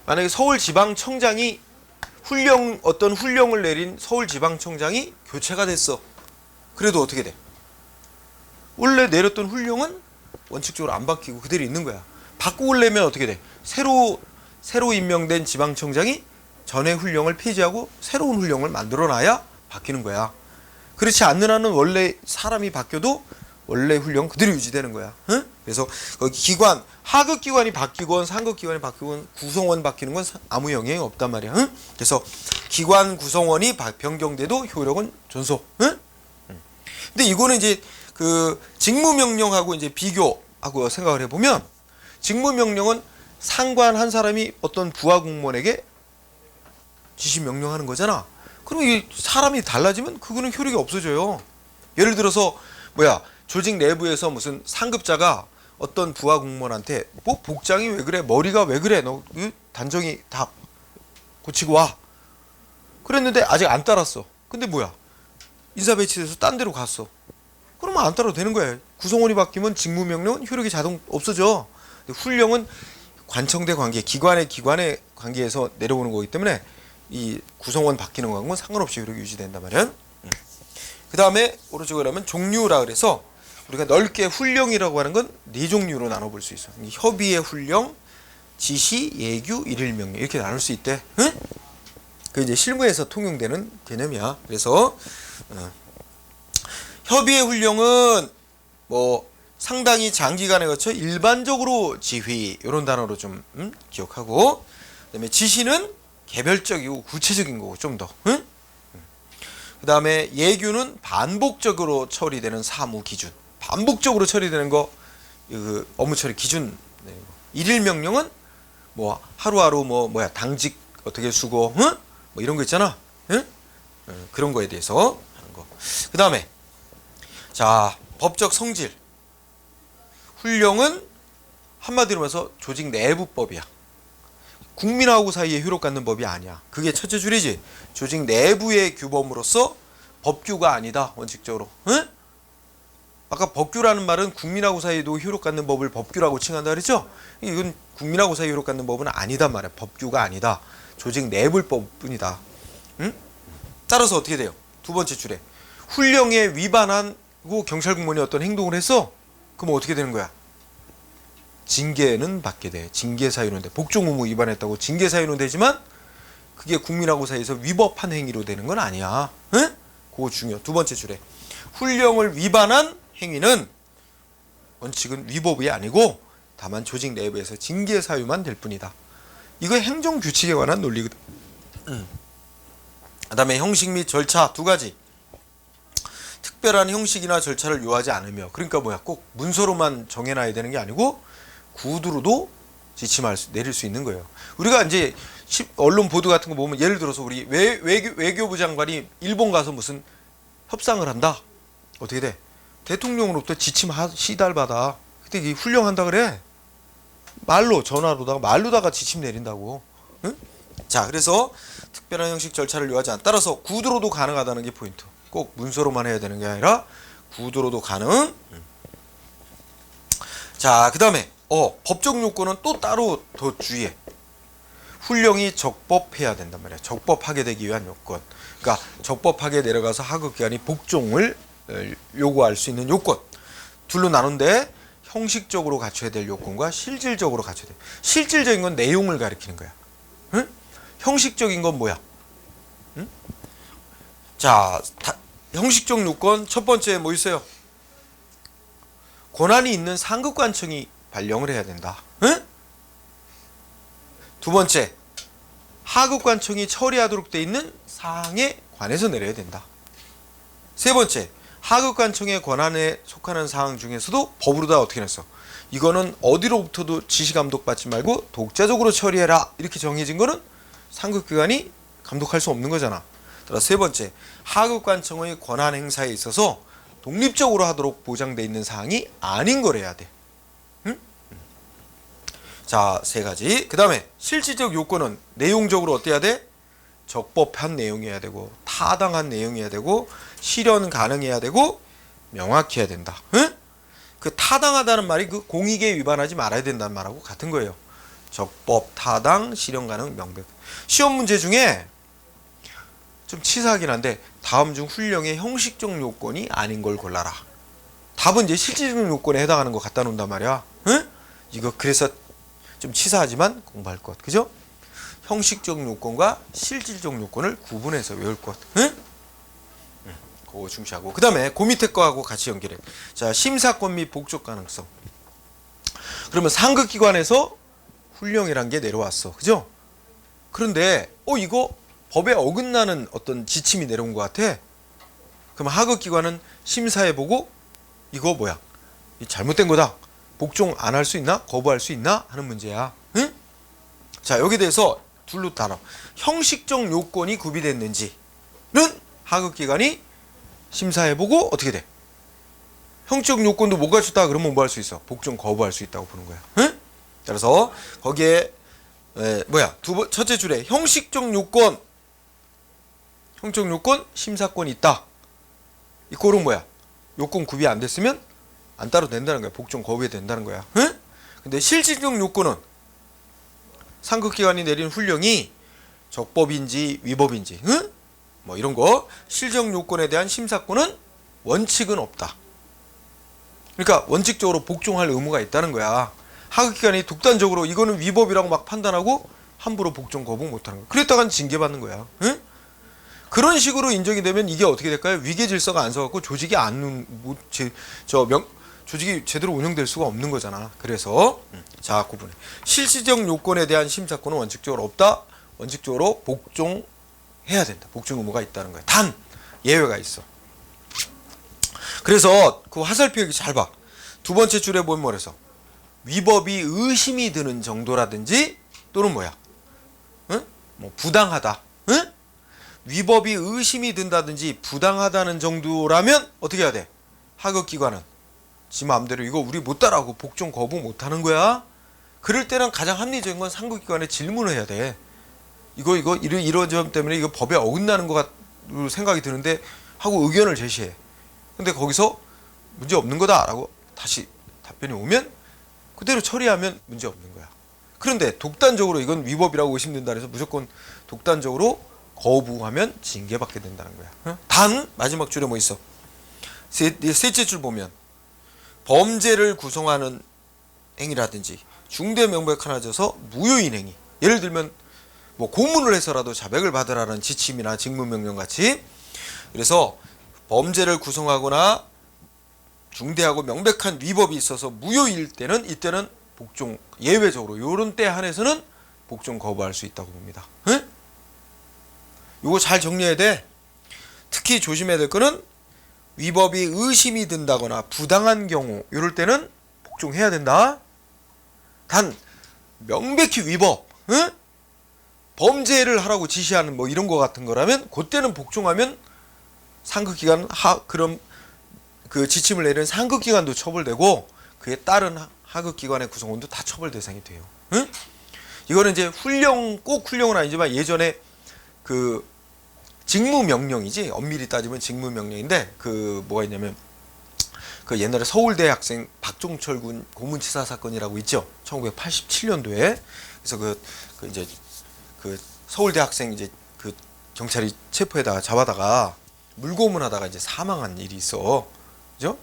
만약에 서울지방청장이 어떤 훈령을 내린 서울지방청장이 교체가 됐어. 그래도 어떻게 돼? 원래 내렸던 훈령은 원칙적으로 안 바뀌고 그대로 있는 거야. 바꾸려면 어떻게 돼? 새로 임명된 지방청장이 전의 훈령을 폐지하고 새로운 훈령을 만들어놔야 바뀌는 거야. 그렇지 않는 한은 원래 사람이 바뀌어도 원래 훈령 그대로 유지되는 거야. 응? 그래서 기관, 하급기관이 바뀌건 상급기관이 바뀌건 구성원 바뀌는 건 아무 영향이 없단 말이야. 응? 그래서 기관 구성원이 변경돼도 효력은 존속. 응? 근데 이거는 이제 그 직무명령하고 이제 비교하고 생각을 해보면 직무명령은 상관 한 사람이 어떤 부하 공무원에게 지시 명령하는 거잖아. 그럼 이 사람이 달라지면 그거는 효력이 없어져요. 예를 들어서 뭐야 조직 내부에서 무슨 상급자가 어떤 부하 공무원한테 뭐 복장이 왜 그래, 머리가 왜 그래, 너 단정히 다 고치고 와. 그랬는데 아직 안 따랐어. 근데 뭐야 인사 배치돼서 딴 데로 갔어. 그러면 안 따라도 되는 거예요. 구성원이 바뀌면 직무명령은 효력이 자동 없어져. 근데 훈령은 관청대 관계, 기관의 관계에서 내려오는 거기 때문에 이 구성원 바뀌는 거하고는 상관없이 효력이 유지된단 말이야. 그 다음에 오른쪽으로 하면 종류라 그래서 우리가 넓게 훈령이라고 하는 건 네 종류로 나눠볼 수 있어. 협의의 훈령, 지시, 예규, 일일명령 이렇게 나눌 수 있대. 응? 그 이제 실무에서 통용되는 개념이야. 그래서 협의의 훈령은 뭐 상당히 장기간에 거쳐 일반적으로 지휘 이런 단어로 좀 기억하고, 그다음에 지시는 개별적이고 구체적인 거고 좀 더. 응? 그다음에 예규는 반복적으로 처리되는 사무 기준. 반복적으로 처리되는 거 그 업무 처리 기준. 일일 명령은 뭐 하루하루 뭐야 당직 어떻게 수고, 응? 뭐 이런 거 있잖아. 응? 그런 거에 대해서 하는 거. 그다음에 자, 법적 성질. 훈령은 한마디로 말해서 조직 내부법이야. 국민하고 사이에 효력 갖는 법이 아니야. 그게 첫째 줄이지. 조직 내부의 규범으로서 법규가 아니다. 원칙적으로. 응? 아까 법규라는 말은 국민하고 사이에도 효력 갖는 법을 법규라고 칭한다 그랬죠? 이건 국민하고 사이에 효력 갖는 법은 아니단 말이야. 법규가 아니다. 조직 내부법뿐이다. 응? 따라서 어떻게 돼요? 두 번째 줄에 훈령에 위반하고 경찰 공무원이 어떤 행동을 했어? 그럼 어떻게 되는 거야? 징계는 받게 돼. 징계 사유는 돼. 복종 의무 위반했다고 징계 사유는 되지만 그게 국민하고 사이에서 위법한 행위로 되는 건 아니야. 응? 그거 중요. 두 번째 줄에 훈령을 위반한 행위는 원칙은 위법이 아니고 다만 조직 내부에서 징계 사유만 될 뿐이다. 이거 행정 규칙에 관한 논리거든. 그다음에 형식 및 절차 두 가지. 특별한 형식이나 절차를 요하지 않으며, 그러니까 뭐야, 꼭 문서로만 정해놔야 되는 게 아니고 구두로도 지침할 내릴 수 있는 거예요. 우리가 이제 언론 보도 같은 거 보면 예를 들어서 우리 외교부 장관이 일본 가서 무슨 협상을 한다. 어떻게 돼? 대통령으로부터 지침 시달받아. 그때 이게 훈령한다 그래. 말로 전화로다가 말로다가 지침 내린다고. 응? 자, 그래서 특별한 형식 절차를 요하지 않아. 따라서 구두로도 가능하다는 게 포인트. 꼭 문서로만 해야 되는 게 아니라 구두로도 가능. 자, 그 다음에 법적 요건은 또 따로 더 주의해. 훈령이 적법해야 된단 말이야. 적법하게 되기 위한 요건. 그러니까 적법하게 내려가서 하급기관이 복종을 요구할 수 있는 요건. 둘로 나눈데 형식적으로 갖춰야 될 요건과 실질적으로 갖춰야 돼. 실질적인 건 내용을 가리키는 거야. 응? 형식적인 건 뭐야? 응? 자, 형식적 요건 첫 번째 뭐 있어요? 권한이 있는 상급관청이 발령을 해야 된다. 응? 두 번째, 하급관청이 처리하도록 돼 있는 사항에 관해서 내려야 된다. 세 번째, 하급관청의 권한에 속하는 사항 중에서도 법으로 다 어떻게 냈어? 이거는 어디로부터도 지시감독받지 말고 독자적으로 처리해라. 이렇게 정해진 거는 상급기관이 감독할 수 없는 거잖아. 따라서 세 번째, 하급관청의 권한 행사에 있어서 독립적으로 하도록 보장되어 있는 사항이 아닌 걸 해야 돼. 응? 자, 세 가지. 그 다음에 실질적 요건은 내용적으로 어때야 돼? 적법한 내용이어야 되고, 타당한 내용이어야 되고, 실현 가능해야 되고, 명확해야 된다. 응? 그 타당하다는 말이 그 공익에 위반하지 말아야 된다는 말하고 같은 거예요. 적법, 타당, 실현 가능, 명백. 시험 문제 중에 좀 치사하긴 한데 다음 중 훈령의 형식적 요건이 아닌 걸 골라라. 답은 이제 실질적 요건에 해당하는 거 갖다 놓는단 말이야. 응? 이거 그래서 좀 치사하지만 공부할 것. 그죠? 형식적 요건과 실질적 요건을 구분해서 외울 것. 응? 그거 중시하고. 그 다음에 그 밑에 거하고 같이 연결해. 자, 심사권 및 복적 가능성. 그러면 상급기관에서 훈령이란 게 내려왔어. 그죠? 그런데 이거 법에 어긋나는 어떤 지침이 내려온 것 같아. 그럼 하급기관은 심사해보고 이거 뭐야? 잘못된 거다. 복종 안 할 수 있나? 거부할 수 있나? 하는 문제야. 응? 자, 여기에 대해서 둘로 나눠. 형식적 요건이 구비됐는지는 하급기관이 심사해보고 어떻게 돼? 형식 요건도 못 갖췄다 그러면 뭐 할 수 있어? 복종 거부할 수 있다고 보는 거야. 응? 그래서 거기에 첫째 줄에 형식적 요건 심사권이 있다. 이 꼴은 뭐야? 요건 구비 안 됐으면 안 따로 된다는 거야. 복종 거부해야 된다는 거야. 응? 근데 실질적 요건은 상급기관이 내린 훈령이 적법인지 위법인지, 응? 뭐 이런 거 실적 요건에 대한 심사권은 원칙은 없다. 그러니까 원칙적으로 복종할 의무가 있다는 거야. 하급기관이 독단적으로 이거는 위법이라고 막 판단하고 함부로 복종 거부 못하는 거야. 그랬다간 징계받는 거야. 응? 그런 식으로 인정이 되면 이게 어떻게 될까요? 위계 질서가 안 서갖고 조직이 조직이 제대로 운영될 수가 없는 거잖아. 그래서 자, 구분해. 실질적 요건에 대한 심사권은 원칙적으로 없다. 원칙적으로 복종해야 된다. 복종 의무가 있다는 거야. 단 예외가 있어. 그래서 그 화살표 여기 잘 봐. 두 번째 줄에 보면 뭐래서 위법이 의심이 드는 정도라든지 또는 뭐야? 응? 뭐 부당하다. 응? 위법이 의심이 든다든지 부당하다는 정도라면 어떻게 해야 돼? 하급기관은 지 마음대로 이거 우리 못 따라하고 복종 거부 못하는 거야. 그럴 때는 가장 합리적인 건 상급기관에 질문을 해야 돼. 이런 점 때문에 이거 법에 어긋나는 것 같은 생각이 드는데 하고 의견을 제시해. 근데 거기서 문제 없는 거다라고 다시 답변이 오면 그대로 처리하면 문제 없는 거야. 그런데 독단적으로 이건 위법이라고 의심된다 해서 무조건 독단적으로 거부하면 징계받게 된다는 거야. 단 마지막 줄에 뭐 있어? 셋째 줄 보면 범죄를 구성하는 행위라든지 중대 명백 하나 져서 무효인 행위. 예를 들면 뭐 고문을 해서라도 자백을 받으라는 지침이나 직무명령 같이. 그래서 범죄를 구성하거나 중대하고 명백한 위법이 있어서 무효일 때는 이때는 복종 예외적으로 요런 때 한해서는 복종 거부할 수 있다고 봅니다. 응? 요거 잘 정리해야 돼. 특히 조심해야 될 거는 위법이 의심이 든다거나 부당한 경우 이럴 때는 복종해야 된다. 단 명백히 위법, 응? 범죄를 하라고 지시하는 뭐 이런 거 같은 거라면 그때는 복종하면 상급기관 그럼 그 지침을 내리는 상급기관도 처벌되고 그에 따른 하급기관의 구성원도 다 처벌 대상이 돼요. 응? 이거는 이제 꼭 훈령은 아니지만 예전에 그 직무명령이지 엄밀히 따지면 직무명령인데 그 뭐가 있냐면 그 옛날에 서울대 학생 박종철 군 고문치사 사건이라고 있죠. 1987년도에 그래서 그 이제 그 서울대 학생 이제 그 경찰이 체포에다가 잡아다가 물고문하다가 이제 사망한 일이 있어. 그죠?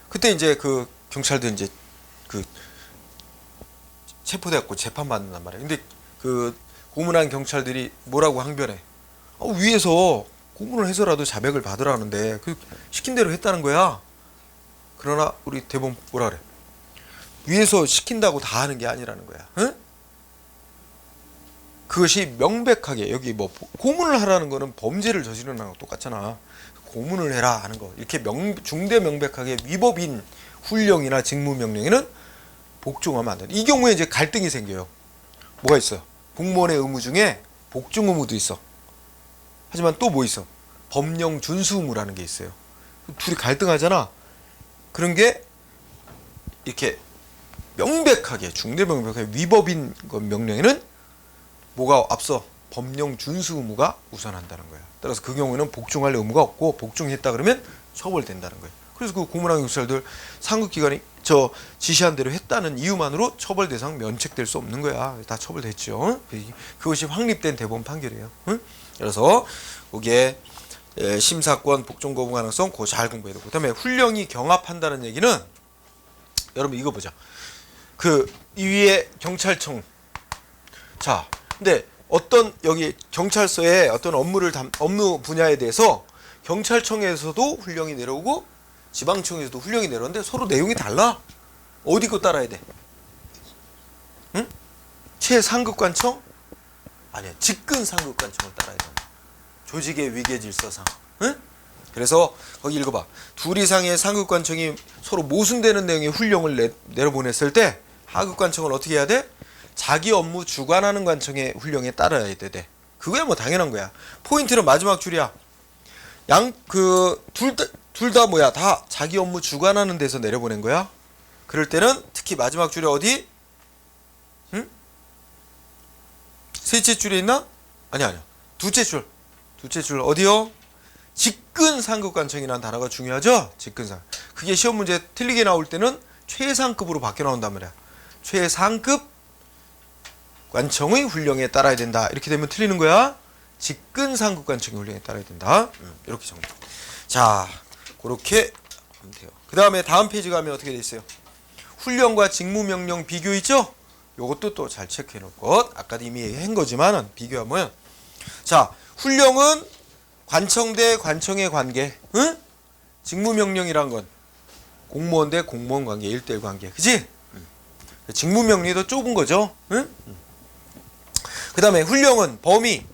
그때 이제 그 경찰들 이제 그 체포돼갖고 재판받는단 말이야. 근데 그 고문한 경찰들이 뭐라고 항변해? 위에서 고문을 해서라도 자백을 받으라는데 그 시킨 대로 했다는 거야. 그러나 우리 대법원 뭐라 그래? 위에서 시킨다고 다 하는 게 아니라는 거야. 응? 그것이 명백하게 여기 뭐 고문을 하라는 거는 범죄를 저지르는 거랑 똑같잖아. 고문을 해라 하는 거 이렇게 중대 명백하게 위법인 훈령이나 직무명령에는 복종하면 안 돼. 이 경우에 이제 갈등이 생겨요. 뭐가 있어요? 공무원의 의무 중에 복종 의무도 있어. 하지만 또 뭐 있어? 법령 준수 의무라는 게 있어요. 둘이 갈등하잖아. 그런 게 이렇게 명백하게 중대 명백하게 위법인 명령에는 뭐가 앞서? 법령 준수 의무가 우선한다는 거야. 따라서 그 경우에는 복종할 의무가 없고 복종했다 그러면 처벌된다는 거예요. 그래서 그 고문한 경찰들 상급기관이 지시한 대로 했다는 이유만으로 처벌 대상 면책될 수 없는 거야. 다 처벌됐죠. 그것이 확립된 대법원 판결이에요. 그래서 거기에 심사권, 복종 거부 가능성 그거 잘 공부해야 되고 그다음에 훈령이 경합한다는 얘기는 여러분 이거 보자. 그 이 위에 경찰청 자 근데 어떤 여기 경찰서에 어떤 업무 분야에 대해서 경찰청에서도 훈령이 내려오고 지방청에서도 훈령이 내려오는데 서로 내용이 달라. 어디 거 따라야 돼? 응? 최상급관청? 아니야. 직근상급관청을 따라야 돼. 조직의 위계 질서상. 응? 그래서 거기 읽어봐. 둘 이상의 상급관청이 서로 모순되는 내용의 훈령을 내려보냈을 때 하급관청은 어떻게 해야 돼? 자기 업무 주관하는 관청의 훈령에 따라야 돼. 그거야 뭐 당연한 거야. 포인트는 마지막 줄이야. 둘 다 뭐야? 다 자기 업무 주관하는 데서 내려보낸 거야. 그럴 때는 특히 마지막 줄에 어디? 응? 셋째 줄에 있나? 아니야. 둘째 줄 어디요? 직근 상급관청이라는 단어가 중요하죠. 직근상. 그게 시험 문제 틀리게 나올 때는 최상급으로 바뀌어 나온단 말이야. 최상급 관청의 훈령에 따라야 된다. 이렇게 되면 틀리는 거야. 직근 상급관청의 훈령에 따라야 된다. 이렇게 정리. 자, 그렇게 하면 돼요. 그 다음에 다음 페이지 가면 어떻게 돼 있어요? 훈령과 직무명령 비교 있죠? 요것도 또 잘 체크해 놓을 것. 아까도 이미 한 거지만은 비교하면, 자, 훈령은 관청 대 관청의 관계, 응? 직무명령이란 건 공무원 대 공무원 관계, 1대1 관계, 그지? 직무명령이 더 좁은 거죠, 응? 그 다음에 훈령은 범위,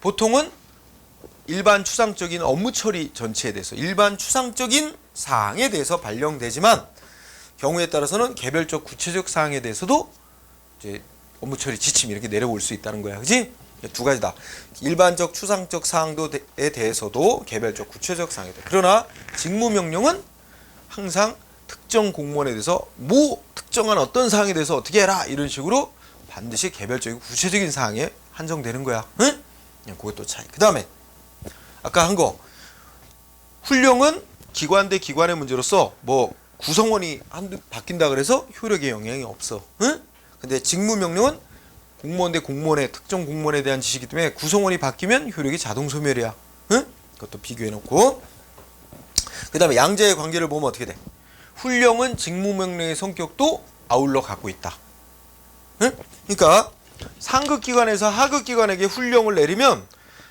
보통은 일반 추상적인 업무 처리 전체에 대해서, 일반 추상적인 사항에 대해서 발령되지만, 경우에 따라서는 개별적 구체적 사항에 대해서도 이제 업무 처리 지침 이렇게 내려올 수 있다는 거야, 그지? 두 가지다. 일반적 추상적 사항에 대해서도 개별적 구체적 사항에 대해. 그러나 직무명령은 항상 특정 공무원에 대해서 뭐 특정한 어떤 사항에 대해서 어떻게 해라 이런 식으로 반드시 개별적이고 구체적인 사항에 한정되는 거야. 응? 그것도 차이. 그 다음에 아까 한 거, 훈령은 기관 대 기관의 문제로서 뭐 구성원이 바뀐다 그래서 효력에 영향이 없어. 응? 근데 직무명령은 공무원 대 공무원의 특정 공무원에 대한 지시이기 때문에 구성원이 바뀌면 효력이 자동 소멸이야. 응? 그것도 비교해 놓고. 그 다음에 양자의 관계를 보면 어떻게 돼? 훈령은 직무명령의 성격도 아울러 갖고 있다. 응? 그러니까 상급기관에서 하급기관에게 훈령을 내리면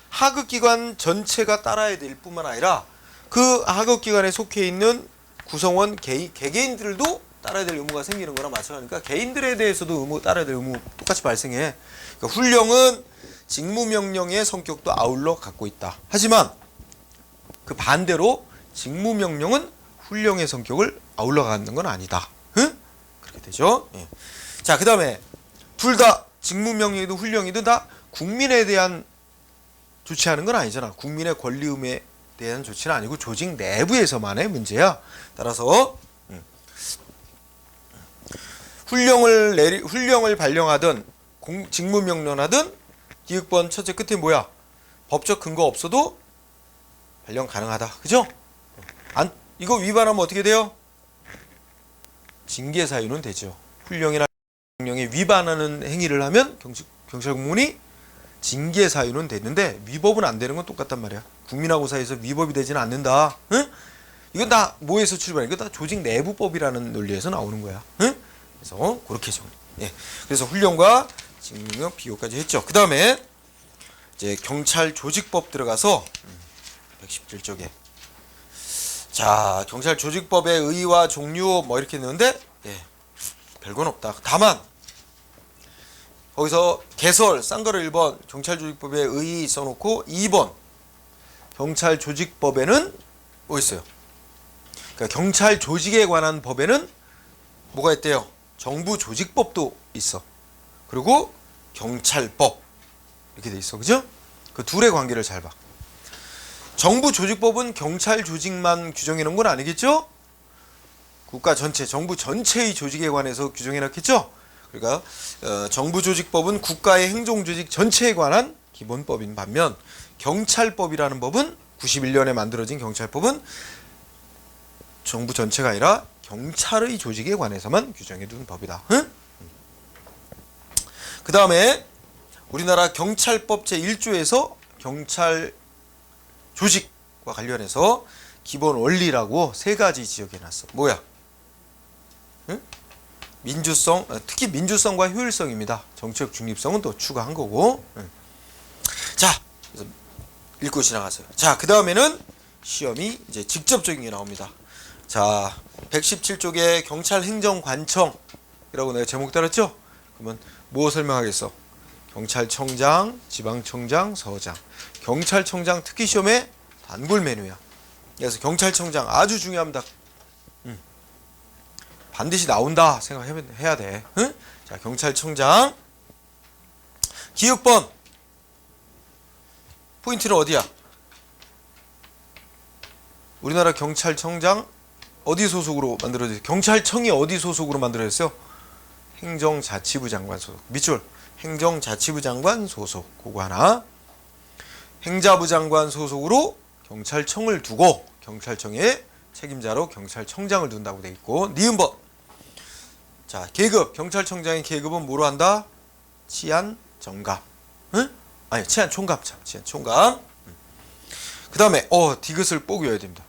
하급기관 전체가 따라야 될 뿐만 아니라 그 하급기관에 속해 있는 구성원 개개인들도 따라야 될 의무가 생기는 거나 마찬가지니까 개인들에 대해서도 따라야 될 의무 똑같이 발생해. 그러니까 훈령은 직무명령의 성격도 아울러 갖고 있다. 하지만 그 반대로 직무명령은 훈령의 성격을 아울러 갖는 건 아니다. 응? 그렇게 되죠. 예. 자, 그 다음에 둘 다 직무명령이든 훈령이든 다 국민에 대한 조치하는 건 아니잖아. 국민의 권리 의무에 대한 조치는 아니고 조직 내부에서만의 문제야. 따라서 훈령을 발령하든 직무명령하든 기획본 첫째 끝에 뭐야? 법적 근거 없어도 발령 가능하다. 그죠? 이거 위반하면 어떻게 돼요? 징계 사유는 되죠. 훈령이나 명령에 위반하는 행위를 하면 경찰 공무원이 징계 사유는 되는데 위법은 안 되는 건 똑같단 말이야. 국민하고 사이에서 위법이 되지는 않는다. 응? 이건 다 뭐에서 출발해? 이거 다 조직 내부법이라는 논리에서 나오는 거야. 응? 그래서 그렇게 정리. 예. 그래서 훈령과 직무명령 비교까지 했죠. 그 다음에 이제 경찰 조직법 들어가서 117쪽에 자, 경찰 조직법의 의의와 종류 뭐 이렇게 있는데 별건 없다. 다만 거기서 개설 쌍거로 1번 경찰 조직법의 의의 써놓고 2번 경찰 조직법에는 뭐 있어요? 그러니까 경찰 조직에 관한 법에는 뭐가 있대요? 정부 조직법도 있어. 그리고 경찰법 이렇게 돼 있어. 그죠? 그 둘의 관계를 잘 봐. 정부 조직법은 경찰 조직만 규정해 놓은 건 아니겠죠? 국가 전체, 정부 전체의 조직에 관해서 규정해 놨겠죠? 그러니까 정부 조직법은 국가의 행정 조직 전체에 관한 기본법인 반면 경찰법이라는 법은 91년에 만들어진 경찰법은 정부 전체가 아니라 경찰의 조직에 관해서만 규정해 둔 법이다. 응? 그 다음에 우리나라 경찰법 제1조에서 경찰 조직과 관련해서 기본 원리라고 3가지 지적해 놨어. 뭐야? 응? 민주성, 특히 민주성과 효율성입니다. 정치적 중립성은 또 추가한 거고. 응. 자, 읽고 지나가세요. 자, 그 다음에는 시험이 이제 직접적인 게 나옵니다. 자, 117쪽에 경찰 행정관청이라고 내가 제목 달았죠? 그러면 뭐 설명하겠어? 경찰청장, 지방청장, 서장. 경찰청장 특기 시험에 단골 메뉴야. 그래서 경찰청장 아주 중요합니다. 반드시 나온다 생각해야 돼. 응? 자, 경찰청장 기획본 포인트는 어디야? 우리나라 경찰청장 어디 소속으로 만들어졌어요? 경찰청이 어디 소속으로 만들어졌어요? 행정자치부 장관 소속. 밑줄 행정자치부 장관 소속. 그거 하나. 행자부 장관 소속으로 경찰청을 두고 경찰청의 책임자로 경찰청장을 둔다고 돼 있고, 니은번. 자, 계급. 경찰청장의 계급은 뭐로 한다? 치안 정감. 응? 아니, 치안 총감. 참, 치안 총감. 그 다음에 디귿을 꼭 외워야 됩니다.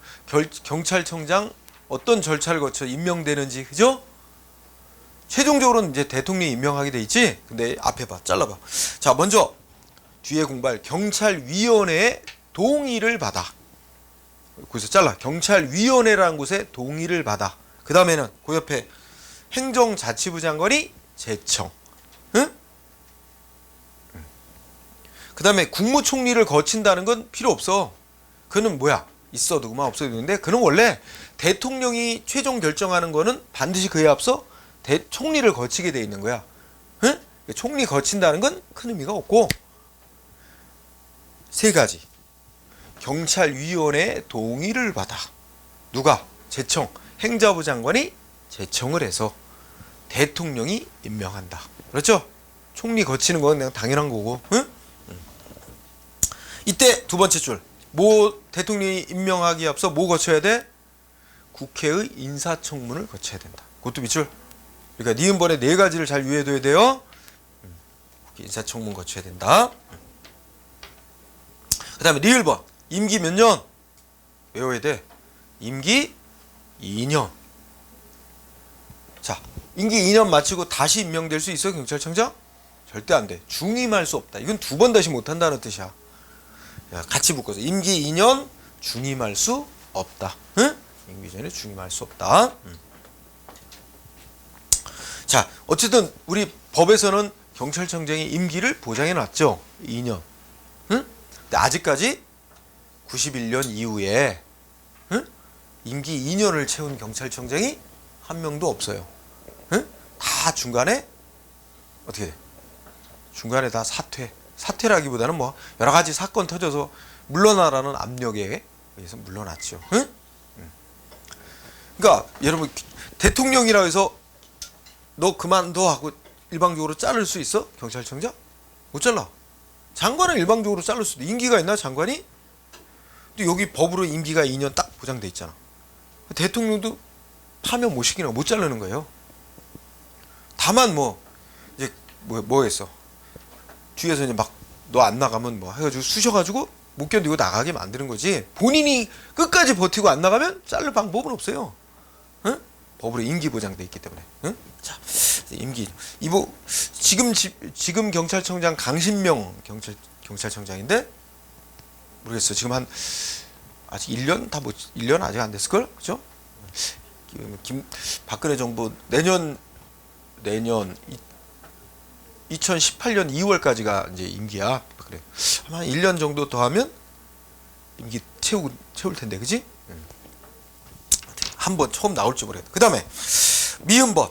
경찰청장 어떤 절차를 거쳐 임명되는지, 그죠? 최종적으로는 이제 대통령이 임명하게 돼 있지. 근데 앞에 봐, 잘라봐. 자, 먼저 뒤에 공부할 경찰위원회의 동의를 받아. 거기서 잘라. 경찰위원회라는 곳에 동의를 받아. 그 다음에는 그 옆에 행정자치부 장관이 제청. 응? 그 다음에 국무총리를 거친다는 건 필요 없어. 그는 뭐야? 있어도 그만 없어도 되는데, 그는 원래 대통령이 최종 결정하는 거는 반드시 그에 앞서 총리를 거치게 돼 있는 거야. 응? 총리 거친다는 건 큰 의미가 없고, 세 가지. 경찰위원회의 동의를 받아. 누가? 제청. 행자부 장관이 제청을 해서 대통령이 임명한다. 그렇죠? 총리 거치는 건 그냥 당연한 거고. 응? 이때 두 번째 줄. 대통령이 임명하기에 앞서 뭐 거쳐야 돼? 국회의 인사청문을 거쳐야 된다. 그것도 밑줄. 그러니까 니은번에 네 가지를 잘 유의해둬야 돼요. 국회 인사청문 거쳐야 된다. 그 다음에 리을번. 임기 몇 년? 외워야 돼. 임기 2년. 자, 임기 2년 마치고 다시 임명될 수 있어, 경찰청장? 절대 안 돼. 중임할 수 없다. 이건 두 번 다시 못한다는 뜻이야. 야, 같이 묶어서 임기 2년 중임할 수 없다. 응? 임기 2년에 중임할 수 없다. 자, 어쨌든 우리 법에서는 경찰청장의 임기를 보장해 놨죠. 2년. 응? 근데 아직까지 91년 이후에 임기 2년을 채운 경찰청장이 한 명도 없어요. 응? 다 중간에 어떻게 돼? 중간에 다 사퇴라기보다는 뭐 여러 가지 사건 터져서 물러나라는 압력에 의해서 물러났죠. 응? 그러니까 여러분, 대통령이라 해서 너 그만둬 하고 일방적으로 자를 수 있어? 경찰청장? 못 잘라. 장관은 일방적으로 자를 수도. 임기가 있나, 장관이? 근데 여기 법으로 임기가 2년 딱 보장돼 있잖아. 대통령도 파면 못 시키는 거, 못 자르는 거예요. 다만 이제 뭐 했어? 뒤에서 이제 막 너 안 나가면 뭐 해가지고 쑤셔가지고 못 견디고 나가게 만드는 거지. 본인이 끝까지 버티고 안 나가면 자를 방법은 없어요. 응? 법으로 임기 보장돼 있기 때문에. 응? 자, 임기. 지금 경찰청장 강신명 경찰청장인데 모르겠어. 지금 아직 1년 1년 아직 안 됐을걸? 그죠? 박근혜 정부 내년 2018년 2월까지가 이제 임기야. 그래. 아마 1년 정도 더 하면 임기 채울 텐데, 그지? 한번 처음 나올지 모르겠다. 그 다음에 미음번.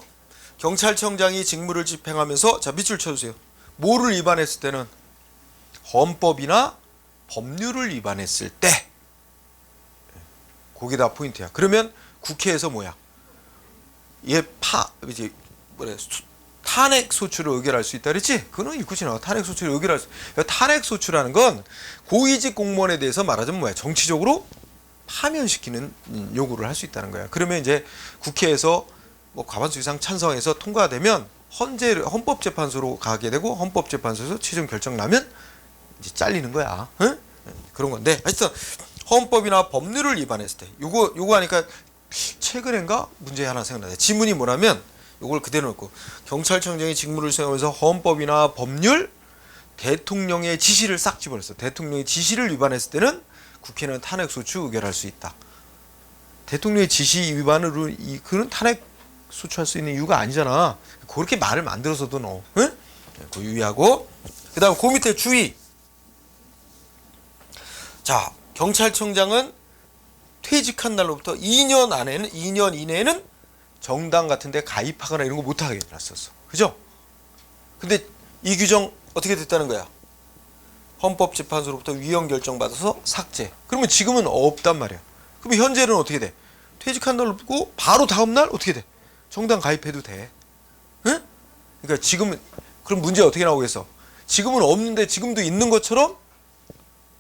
경찰청장이 직무를 집행하면서, 자, 밑줄 쳐주세요. 뭐를 위반했을 때는? 헌법이나 법률을 위반했을 때. 그게 다 포인트야. 그러면 국회에서 뭐야? 이제 탄핵 소추를 의결할 수 있다 그랬지? 그거는 읽고 지나가. 탄핵 소추를 의결할 수. 탄핵 소추라는 건 고위직 공무원에 대해서 말하자면 뭐야? 정치적으로 파면시키는 요구를 할 수 있다는 거야. 그러면 이제 국회에서 과반수 이상 찬성해서 통과되면 헌법재판소로 가게 되고, 헌법재판소에서 최종 결정 나면 이제 잘리는 거야. 응? 그런 건데, 하여튼 헌법이나 법률을 위반했을 때, 요거 하니까 최근엔가 문제 하나 생각나네. 지문이 뭐냐면 요걸 그대로 놓고, 경찰청장이 직무를 수행하면서 헌법이나 법률, 대통령의 지시를 싹 집어넣었어. 대통령의 지시를 위반했을 때는 국회는 탄핵소추 의결할 수 있다. 대통령의 지시 위반으로 그런 탄핵 소추할 수 있는 이유가 아니잖아. 그렇게 말을 만들어서도 너, 응? 그 유의하고. 그 다음 그 밑에 주의. 자, 경찰청장은 퇴직한 날로부터 2년 이내에는 정당 같은 데 가입하거나 이런 거 못하게 해놨었어. 그죠? 근데 이 규정 어떻게 됐다는 거야? 헌법재판소로부터 위헌 결정 받아서 삭제. 그러면 지금은 없단 말이야. 그럼 현재는 어떻게 돼? 퇴직한 날로부터 바로 다음날 어떻게 돼? 정당 가입해도 돼. 응? 그러니까 그럼 문제 어떻게 나오겠어? 지금은 없는데 지금도 있는 것처럼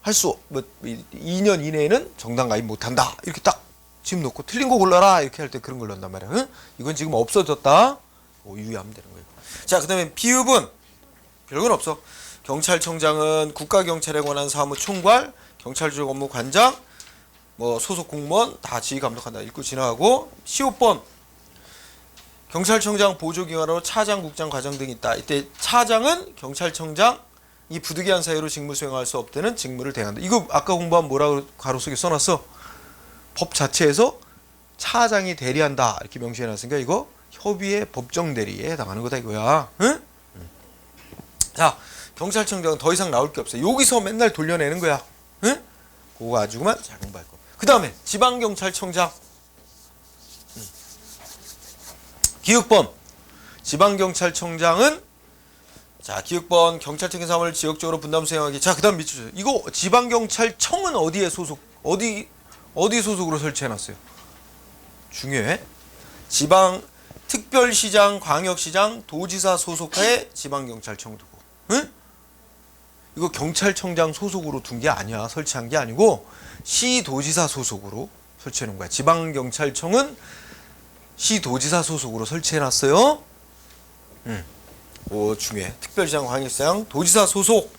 할 수, 2년 이내에는 정당 가입 못한다. 이렇게 딱 지금 놓고 틀린 거 골라라. 이렇게 할 때 그런 걸 넣는단 말이야. 응? 이건 지금 없어졌다. 유의하면 되는 거예요. 자, 그 다음에 비읍은 별건 없어. 경찰청장은 국가경찰에 관한 사무 총괄, 경찰조직 업무 관장, 소속 공무원 다 지휘 감독한다. 읽고 지나가고. 시호번 경찰청장 보조기관으로 차장, 국장, 과장 등이 있다. 이때 차장은 경찰청장 이 부득이한 사유로 직무 수행할 수 없다는 직무를 대행한다. 이거 아까 공부한 뭐라고 가로 속에 써놨어? 법 자체에서 차장이 대리한다 이렇게 명시해놨으니까 이거 협의의 법정 대리에 해당하는 거다 이거야. 응? 자, 경찰청장은 더 이상 나올 게 없어. 여기서 맨날 돌려내는 거야. 응? 그거 가지고만 잘 공부할 거. 그 다음에 지방경찰청장. 기획본 지방경찰청장은 자, 기획본 경찰청의 사무를 지역적으로 분담 수행하기. 자, 그 다음 밑줄 쳐요. 이거 지방경찰청은 어디에 소속, 어디 소속으로 설치해놨어요? 중요해. 지방, 특별시장, 광역시장, 도지사 소속하에 지방경찰청 두고. 응? 이거 경찰청장 소속으로 둔 게 아니야. 설치한 게 아니고 시도지사 소속으로 설치해놓은 거야. 지방경찰청은 시도지사 소속으로 설치해놨어요. 중요해. 특별시장, 광역시장, 도지사 소속.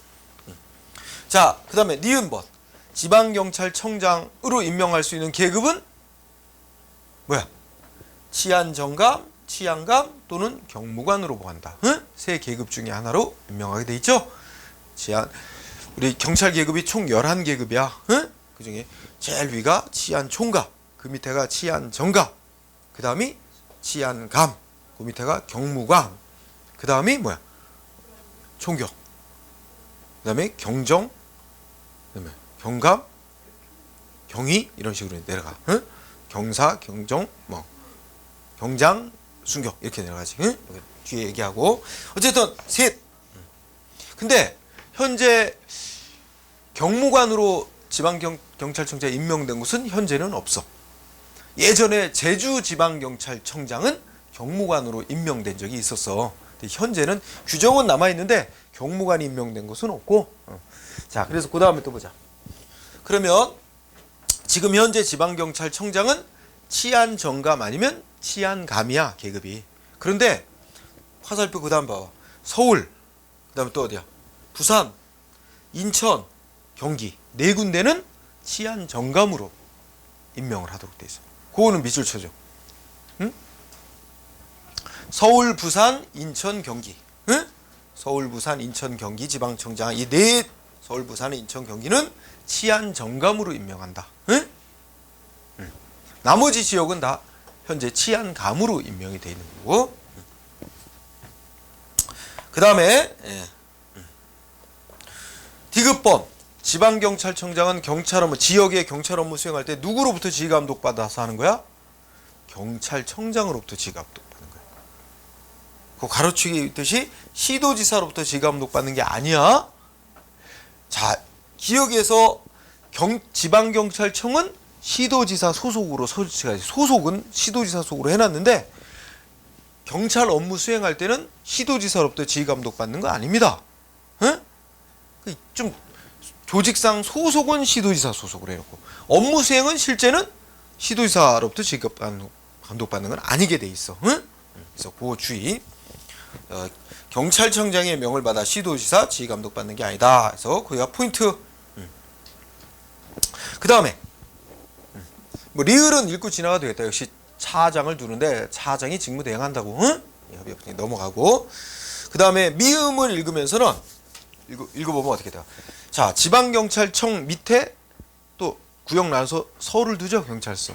자, 그 다음에 니은번 지방경찰청장으로 임명할 수 있는 계급은 뭐야? 치안정감, 치안감 또는 경무관으로 보한다. 응? 세 계급 중에 하나로 임명하게 돼 있죠. 우리 경찰 계급이 총 11계급이야. 응? 그 중에 제일 위가 치안총감, 그 밑에가 치안정감, 그 다음이 치안감, 그 밑에가 경무관, 그 다음이 뭐야? 총격, 그 다음에 경정, 그 다음에 경감, 경위 이런 식으로 내려가. 응? 경사, 경정, 경장, 순격 이렇게 내려가지. 응? 뒤에 얘기하고 어쨌든 셋. 근데 현재 경무관으로 지방경찰청장에 임명된 곳은 현재는 없어. 예전에 제주지방경찰청장은 경무관으로 임명된 적이 있었어. 근데 현재는 규정은 남아있는데 경무관이 임명된 곳은 없고. 자, 그래서 그 다음에 또 보자. 그러면 지금 현재 지방경찰청장은 치안정감 아니면 치안감이야, 계급이. 그런데 화살표 그 다음 봐봐. 서울, 그 다음에 또 어디야? 부산, 인천, 경기 네 군데는 치안정감으로 임명을 하도록 돼 있어. 그거는 밑줄 쳐줘. 응? 서울, 부산, 인천, 경기. 응? 서울, 부산, 인천, 경기 지방청장 이 네 서울, 부산, 인천, 경기는 치안정감으로 임명한다. 응? 나머지 지역은 다 현재 치안감으로 임명이 돼 있는 거고. 그 다음에 디귿번 지방경찰청장은 경찰 업무, 지역의 경찰 업무 수행할 때 누구로부터 지휘감독 받아서 하는 거야? 경찰청장으로부터 지휘감독 받는 거야. 그 가로치기 있듯이 시도지사로부터 지휘감독 받는 게 아니야. 자, 기억에서 지방경찰청은 시도지사 소속으로 설치가 돼. 소속은 시도지사 속으로 해놨는데 경찰 업무 수행할 때는 시도지사로부터 지휘감독 받는 거 아닙니다. 응? 좀 조직상 소속은 시도지사 소속으로 해놓고 업무 수행은 실제는 시도지사로부터 지휘감독 받는 건 아니게 돼 있어. 응? 그래서 그 주의. 경찰청장의 명을 받아 시도지사 지휘감독 받는 게 아니다. 그래서 거기가 포인트. 그 다음에 리을은 읽고 지나가도 되겠다. 역시 차장을 두는데 차장이 직무 대행한다고. 응? 협의 넘어가고. 그 다음에 미음을 읽으면서는 읽어보면 어떻게 돼요? 자, 지방경찰청 밑에 또 구역 나눠서 서를 두죠. 경찰서.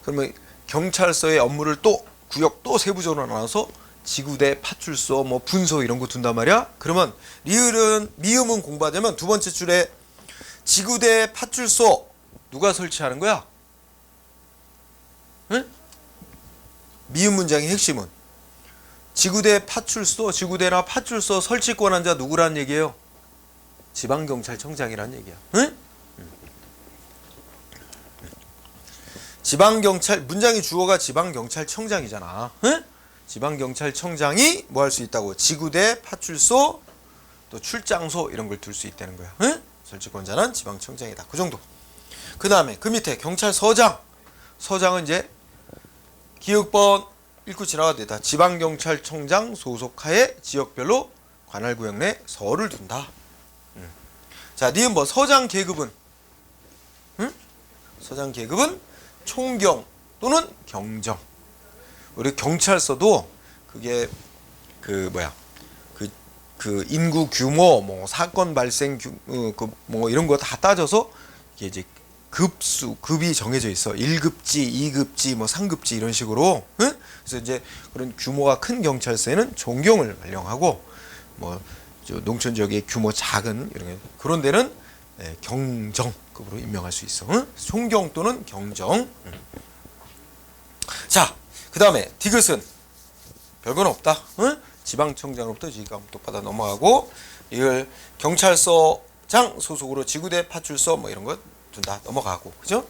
그러면 경찰서의 업무를 또 구역 또 세부적으로 나눠서 지구대, 파출소, 분소 이런 거 둔단 말이야. 그러면 미음은 공부하자면 두 번째 줄에 지구대, 파출소 누가 설치하는 거야? 응? 미음 문장의 핵심은 지구대, 파출소, 지구대나 파출소 설치 권한자 누구란 얘기예요? 지방경찰청장이란 얘기야. 응? 지방경찰 문장의 주어가 지방경찰청장이잖아. 응? 지방경찰청장이 뭐 할 수 있다고? 지구대, 파출소, 또 출장소 이런 걸 둘 수 있다는 거야. 응? 설치권자는 지방청장이다. 그 정도. 그 다음에 그 밑에 경찰서장. 서장은 이제 기획번 읽고 지나가도 되다. 지방경찰청장 소속하에 지역별로 관할구역 내 서를 둔다. 자, 니은 뭐 서장 계급은 서장 계급은 총경 또는 경정. 우리 경찰서도 그게 그 인구 규모, 뭐 사건 발생 뭐 이런 거 다 따져서 이게 이제 급이 정해져 있어. 1급지, 2급지, 뭐 3급지 이런 식으로. 그래서 이제 그런 규모가 큰 경찰서에는 종경을 발령하고, 뭐 농촌 지역의 규모 작은 이런 그런 데는 경정급으로 임명할 수 있어. 총경 또는 경정. 자, 그 다음에 디귿은 별건 없다. 지방청장으로부터 지휘감독 받아 넘어가고, 이걸 경찰서장 소속으로 지구대 파출소 뭐 이런 거 둔다. 넘어가고, 그죠?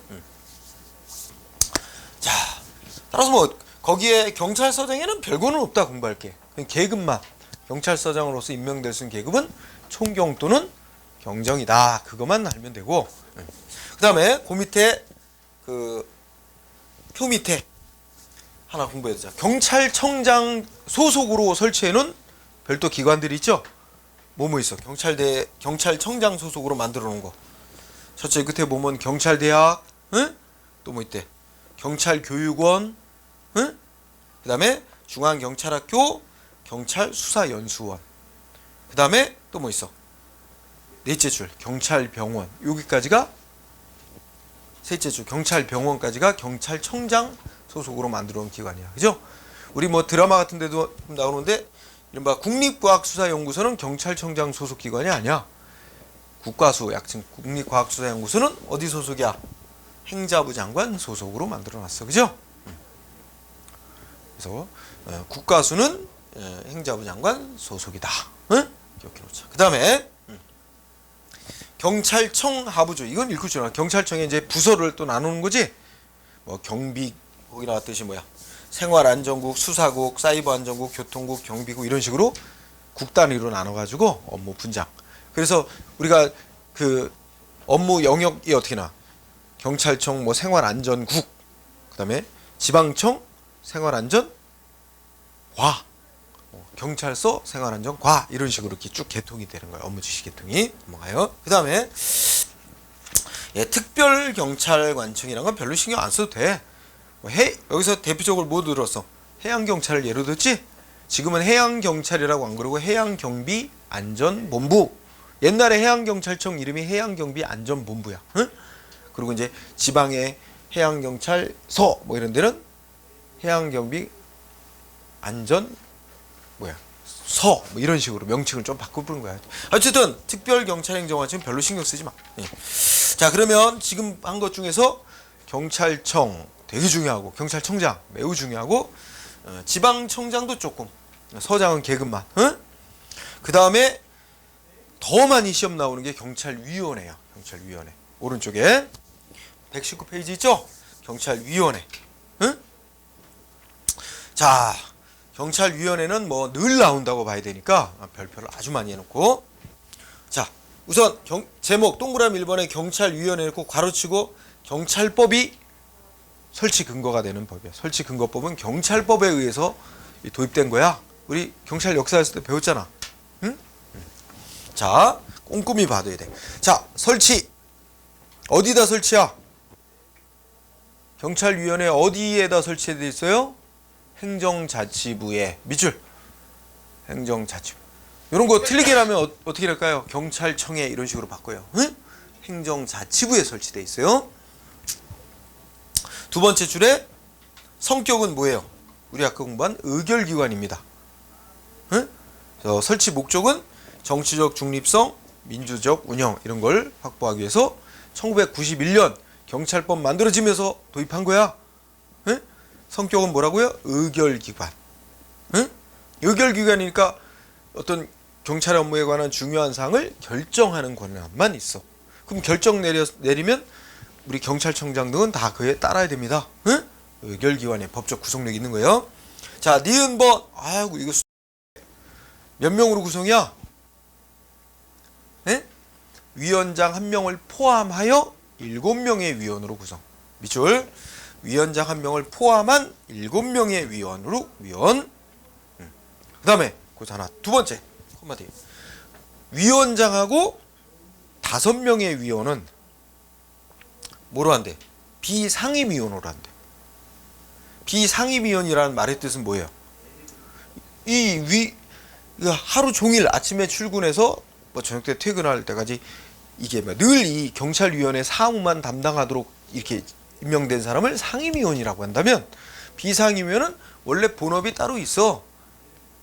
자, 따라서 뭐 거기에 경찰서장에는 별거는 없다. 공부할 게 계급만. 경찰서장으로서 임명될 수 있는 계급은 총경 또는 경정이다. 그것만 알면 되고, 그 다음에 그 밑에 그 표 밑에 하나 공부해야 되자. 경찰청장 소속으로 설치해놓은 별도 기관들이 있죠. 뭐 있어? 경찰청장 소속으로 만들어 놓은 거. 첫째 끝에 보면 경찰대학, 또 뭐 있대? 경찰교육원, 그 다음에 중앙경찰학교, 경찰수사연수원. 그 다음에 또 뭐 있어? 넷째 줄 경찰병원. 여기까지가 셋째 줄 경찰병원까지가 경찰청장 소속으로 만들어 놓은 기관이야. 그죠? 우리 뭐 드라마 같은 데도 나오는데 이른바 국립과학수사연구소는 경찰청장 소속 기관이 아니야. 국과수, 약칭 국립과학수사연구소는 어디 소속이야? 행자부 장관 소속으로 만들어 놨어. 그죠? 그래서 국과수는 행자부 장관 소속이다. 기억해 놓자. 그 다음에 경찰청 하부조. 이건 읽고 주나. 경찰청에 이제 부서를 또 나누는 거지. 뭐 경비 거기 나왔듯이 뭐야? 생활안전국, 수사국, 사이버안전국, 교통국, 경비국 이런 식으로 국 단위로 나눠가지고 업무 분장. 그래서 우리가 그 업무 영역이 어떻게 나? 경찰청 뭐 생활안전국, 그다음에 지방청 생활안전과, 경찰서 생활안전과 이런 식으로 이렇게 쭉 개통이 되는 거예요. 업무 지시 개통이. 넘어가요. 그다음에 특별경찰관청이라는 건 별로 신경 안 써도 돼. 여기서 대표적으로 뭐 들었어? 해양경찰을 예로 들었지? 지금은 해양경찰이라고 안 그러고 해양경비안전본부. 옛날에 해양경찰청 이름이 해양경비안전본부야. 그리고 이제 지방의 해양경찰서 뭐 이런 데는 해양경비안전 서 뭐 이런 식으로 명칭을 좀 바꿔 부른 거야. 어쨌든 특별경찰행정관청은 별로 신경 쓰지 마. 자, 그러면 지금 한 것 중에서 경찰청 되게 중요하고, 경찰청장 매우 중요하고, 지방청장도 조금, 서장은 계급만. 그 다음에 더 많이 시험 나오는 게 경찰위원회야. 경찰위원회. 오른쪽에 119페이지 있죠? 경찰위원회. 자, 경찰위원회는 뭐 늘 나온다고 봐야 되니까 별표를 아주 많이 해놓고, 자, 우선 제목 동그라미 1번에 경찰위원회 놓고 괄호치고 경찰법이 설치 근거가 되는 법이야. 설치 근거법은 경찰법에 의해서 도입된 거야. 우리 경찰 역사했을 때 배웠잖아. 응? 자, 꼼꼼히 봐둬야 돼. 자, 설치. 어디다 설치야? 경찰위원회 어디에다 설치되어 있어요? 행정자치부에. 밑줄. 행정자치부. 이런 거 틀리게 하면 어떻게 될까요? 경찰청에 이런 식으로 바꿔요. 응? 행정자치부에 설치되어 있어요. 두 번째 줄에 성격은 뭐예요? 우리 아까 공부한 의결기관입니다. 그래서 설치 목적은 정치적 중립성, 민주적 운영 이런 걸 확보하기 위해서 1991년 경찰법 만들어지면서 도입한 거야. 성격은 뭐라고요? 의결기관. 의결기관이니까 어떤 경찰의 업무에 관한 중요한 사항을 결정하는 권한만 있어. 그럼 결정 내리면 우리 경찰청장 등은 다 그에 따라야 됩니다. 의결기관의 법적 구성력이 있는 거예요. 자, 니은번. 아이고, 이거 몇 명으로 구성이야? 위원장 1명을 포함하여 7명의 위원으로 구성. 밑줄. 위원장 1명을 포함한 7명의 위원으로 위원. 그 다음에 그 하나 두 번째 한마디. 위원장하고 5명의 위원은 뭐로 한대? 비상임위원으로 한대. 비상임위원이라는 말의 뜻은 뭐예요? 하루 종일 아침에 출근해서 뭐 저녁 때 퇴근할 때까지 이게 늘 이 경찰위원회 사무만 담당하도록 이렇게 임명된 사람을 상임위원이라고 한다면, 비상임위원은 원래 본업이 따로 있어.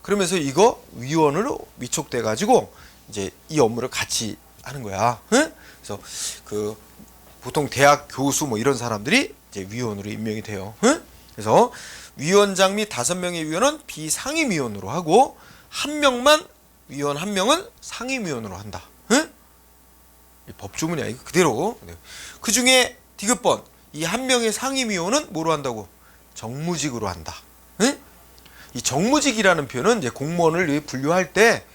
그러면서 이거 위원으로 위촉돼 가지고 이제 이 업무를 같이 하는 거야. 응? 그래서 그 보통 대학 교수 뭐 이런 사람들이 이제 위원으로 임명이 돼요. 응? 그래서 위원장 및 5명의 위원은 비상임위원으로 하고, 1명만 위원 1명은 상임위원으로 한다. 응? 법조문이야 이거 그대로. 그 중에 디귿번 이 1명의 상임위원은 뭐로 한다고? 정무직으로 한다. 응? 이 정무직이라는 표현은 이제 공무원을 분류할 때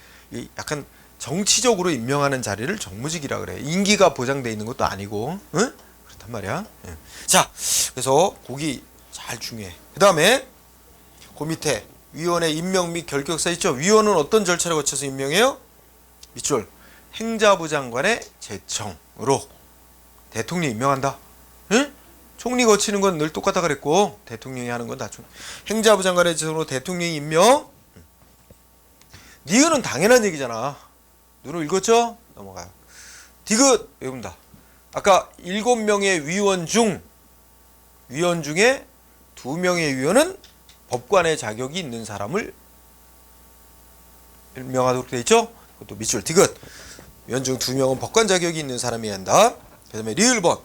약간 정치적으로 임명하는 자리를 정무직이라 그래. 임기가 보장돼 있는 것도 아니고, 응? 그렇단 말이야. 응. 자, 그래서 거기 잘 중요해. 그 다음에 그 밑에 위원의 임명 및 결격사 있죠. 위원은 어떤 절차를 거쳐서 임명해요? 밑줄. 행자부 장관의 제청으로 대통령이 임명한다. 응? 총리 거치는 건 늘 똑같다 그랬고, 대통령이 하는 건 다 행자부 장관의 제청으로 대통령이 임명. 니은은 당연한 얘기잖아. 눈을 읽었죠? 넘어가요. 디귿 외운다. 아까 7명의 위원 중에 2명의 위원은 법관의 자격이 있는 사람을 임명하도록 되어 있죠? 그것도 밑줄 디귿. 위원 중 2명은 법관 자격이 있는 사람이어야 한다. 그 다음에 리을번.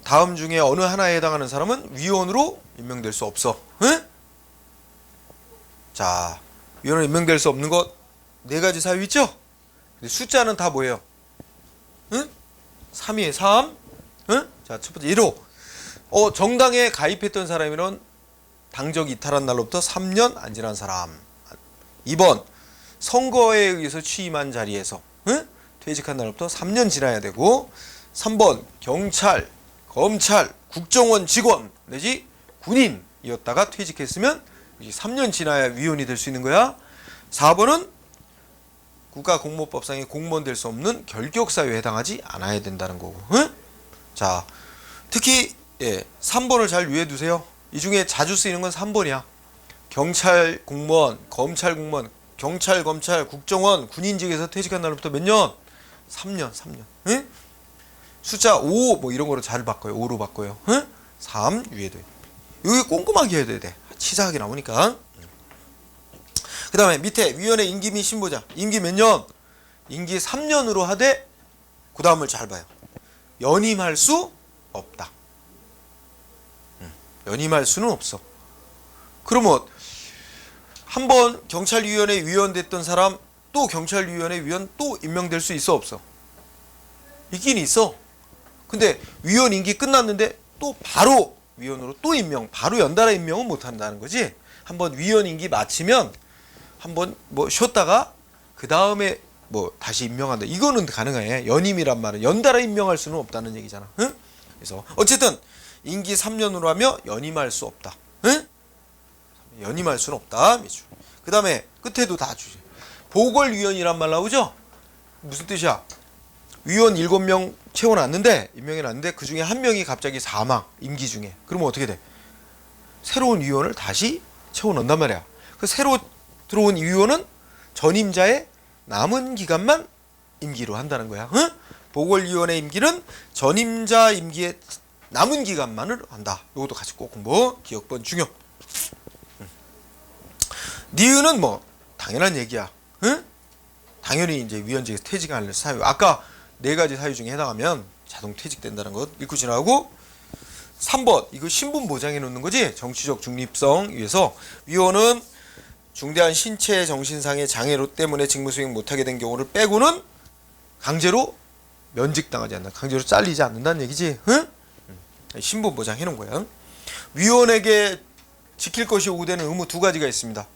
다음 중에 어느 하나에 해당하는 사람은 위원으로 임명될 수 없어. 응? 자, 위원으로 임명될 수 없는 것 4가지 사유 있죠? 근데 숫자는 다 뭐예요? 응? 3이에요. 3. 응? 자, 첫 번째 1호. 정당에 가입했던 사람이면 당적 이탈한 날로부터 3년 안 지난 사람. 2번. 선거에 의해서 취임한 자리에서 퇴직한 날로부터 3년 지나야 되고, 3번. 경찰, 검찰, 국정원 직원 내지 군인이었다가 퇴직했으면 3년 지나야 위원이 될 수 있는 거야. 4번은 국가공무법상의 공무원 될 수 없는 결격사유에 해당하지 않아야 된다는 거고. 응? 자, 특히 3번을 잘 유의해 두세요. 이 중에 자주 쓰이는 건 3번이야. 경찰 공무원, 검찰 공무원, 경찰, 검찰, 국정원, 군인직에서 퇴직한 날부터 몇 년? 3년. 응? 숫자 5 뭐 이런 거로 잘 바꿔요. 5로 바꿔요. 응? 3 유의해 둬요. 여기 꼼꼼하게 해야 돼. 치사하게 나오니까. 그 다음에 밑에 위원회 임기 및 신보자. 임기 몇 년? 임기 3년으로 하되, 그 다음을 잘 봐요. 연임할 수 없다. 연임할 수는 없어. 그러면 한번 경찰위원회 위원 됐던 사람 또 경찰위원회 위원 또 임명될 수 있어 없어? 있긴 있어. 근데 위원 임기 끝났는데 또 바로 위원으로 또 임명, 바로 연달아 임명은 못 한다는 거지. 한번 위원 임기 마치면 한번 뭐 쉬었다가 그 다음에 뭐 다시 임명한다. 이거는 가능해. 연임이란 말은 연달아 임명할 수는 없다는 얘기잖아. 응? 그래서 어쨌든 임기 3년으로 하며 연임할 수 없다. 응? 연임할 수는 없다. 그 다음에 끝에도 다 주지. 보궐위원이란 말 나오죠? 무슨 뜻이야? 위원 7명 채워놨는데, 임명해놨는데 그 중에 1명이 갑자기 사망, 임기 중에. 그러면 어떻게 돼? 새로운 위원을 다시 채워넣는단 말이야. 그 새로 들어온 위원은 전임자의 남은 기간만 임기로 한다는 거야. 응? 보궐위원회 임기는 전임자 임기의 남은 기간만을 한다. 이것도 같이 꼭 공부. 기억번 중요. 니은은 뭐 당연한 얘기야. 응? 당연히 이제 위원직에서 퇴직하는 사유. 아까 4가지 사유 중에 해당하면 자동 퇴직된다는 것 읽고 지나가고, 3번 이거 신분 보장해 놓는 거지. 정치적 중립성 위해서 위원은 중대한 신체 정신상의 장애로 때문에 직무 수행 못하게 된 경우를 빼고는 강제로 면직당하지 않는다. 강제로 잘리지 않는다는 얘기지. 응? 신분 보장해 놓은 거야. 위원에게 지킬 것이 요구되는 의무 2가지가 있습니다.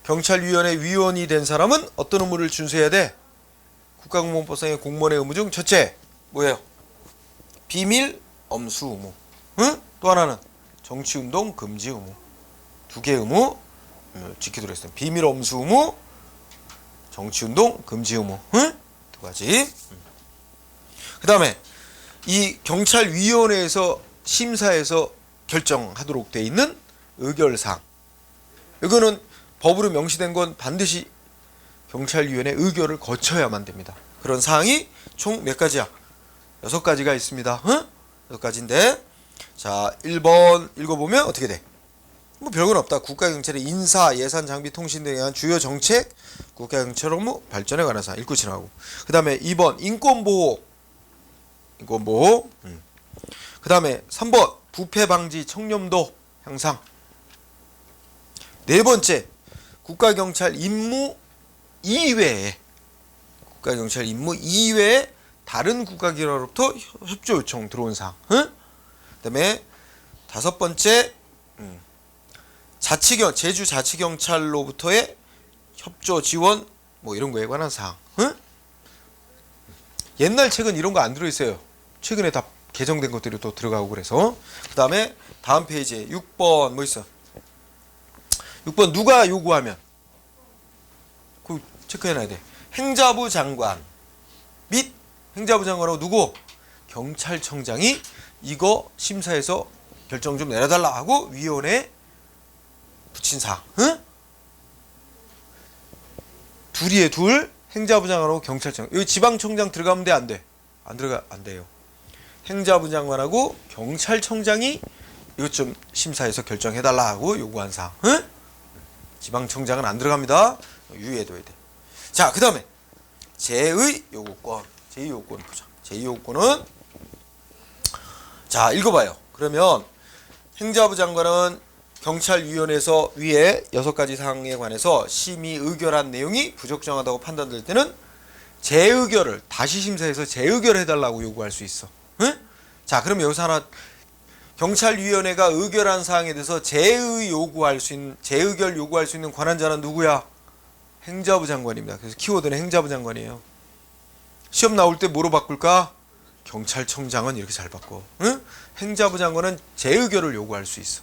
경찰위원회 위원이 된 사람은 어떤 의무를 준수해야 돼? 국가공무원법상의 공무원의 의무 중 첫째 뭐예요? 비밀 엄수 의무. 응? 또 하나는 정치운동 금지 의무. 두 개의 의무 지키도록 했어요. 비밀 엄수 의무, 정치운동 금지 의무. 응? 두 가지. 그 다음에 이 경찰위원회에서 심사해서 결정하도록 돼 있는 의결사항. 이거는 법으로 명시된 건 반드시 경찰위원회 의결을 거쳐야만 됩니다. 그런 사항이 총 몇 가지야? 6가지가 있습니다. 응? 6가지인데 자 1번 읽어보면 어떻게 돼? 뭐 별건 없다. 국가경찰의 인사, 예산, 장비, 통신 등에 관한 주요 정책, 국가경찰 업무 발전에 관한 사항 읽고 지나가고. 그 다음에 2번 인권보호. 그 다음에 3번 부패방지 청렴도 향상. 네 번째 국가경찰 임무 이외에 다른 국가기관으로부터 협조 요청 들어온 사항. 응? 그다음에 5번째 제주자치경찰로부터의 협조 지원 뭐 이런 거에 관한 사항. 응? 옛날 책은 이런 거 안 들어있어요. 최근에 다 개정된 것들이 또 들어가고 그래서. 그다음에 다음 페이지에 6번 뭐 있어? 6번 누가 요구하면 그 체크해놔야 돼. 행자부 장관 및 행자부 장관하고 누구? 경찰청장이 이거 심사해서 결정 좀 내려달라 하고 위원회에 붙인 사항. 응? 둘이에 둘. 행자부 장관하고 경찰청. 여기 지방청장 들어가면 돼? 안 돼? 안 돼요. 행자부 장관하고 경찰청장이 이것 좀 심사해서 결정해달라 하고 요구한 사항. 응? 지방청장은 안 들어갑니다. 유의해둬야 돼. 자, 그 다음에 제2 요구권 보자. 제2 요구권은 자 읽어봐요. 그러면 행자부 장관은 경찰위원회에서 위에 6가지 사항에 관해서 심의 의결한 내용이 부적정하다고 판단될 때는 재의결을 다시 심사해서 재의결을 해달라고 요구할 수 있어. 응? 자, 그럼 여기서 하나 경찰위원회가 의결한 사항에 대해서 재의결 요구할 수 있는 권한자는 누구야? 행자부 장관입니다. 그래서 키워드는 행자부 장관이에요. 시험 나올 때 뭐로 바꿀까? 경찰청장은 이렇게 잘 바꿔. 응? 행자부 장관은 재의결을 요구할 수 있어.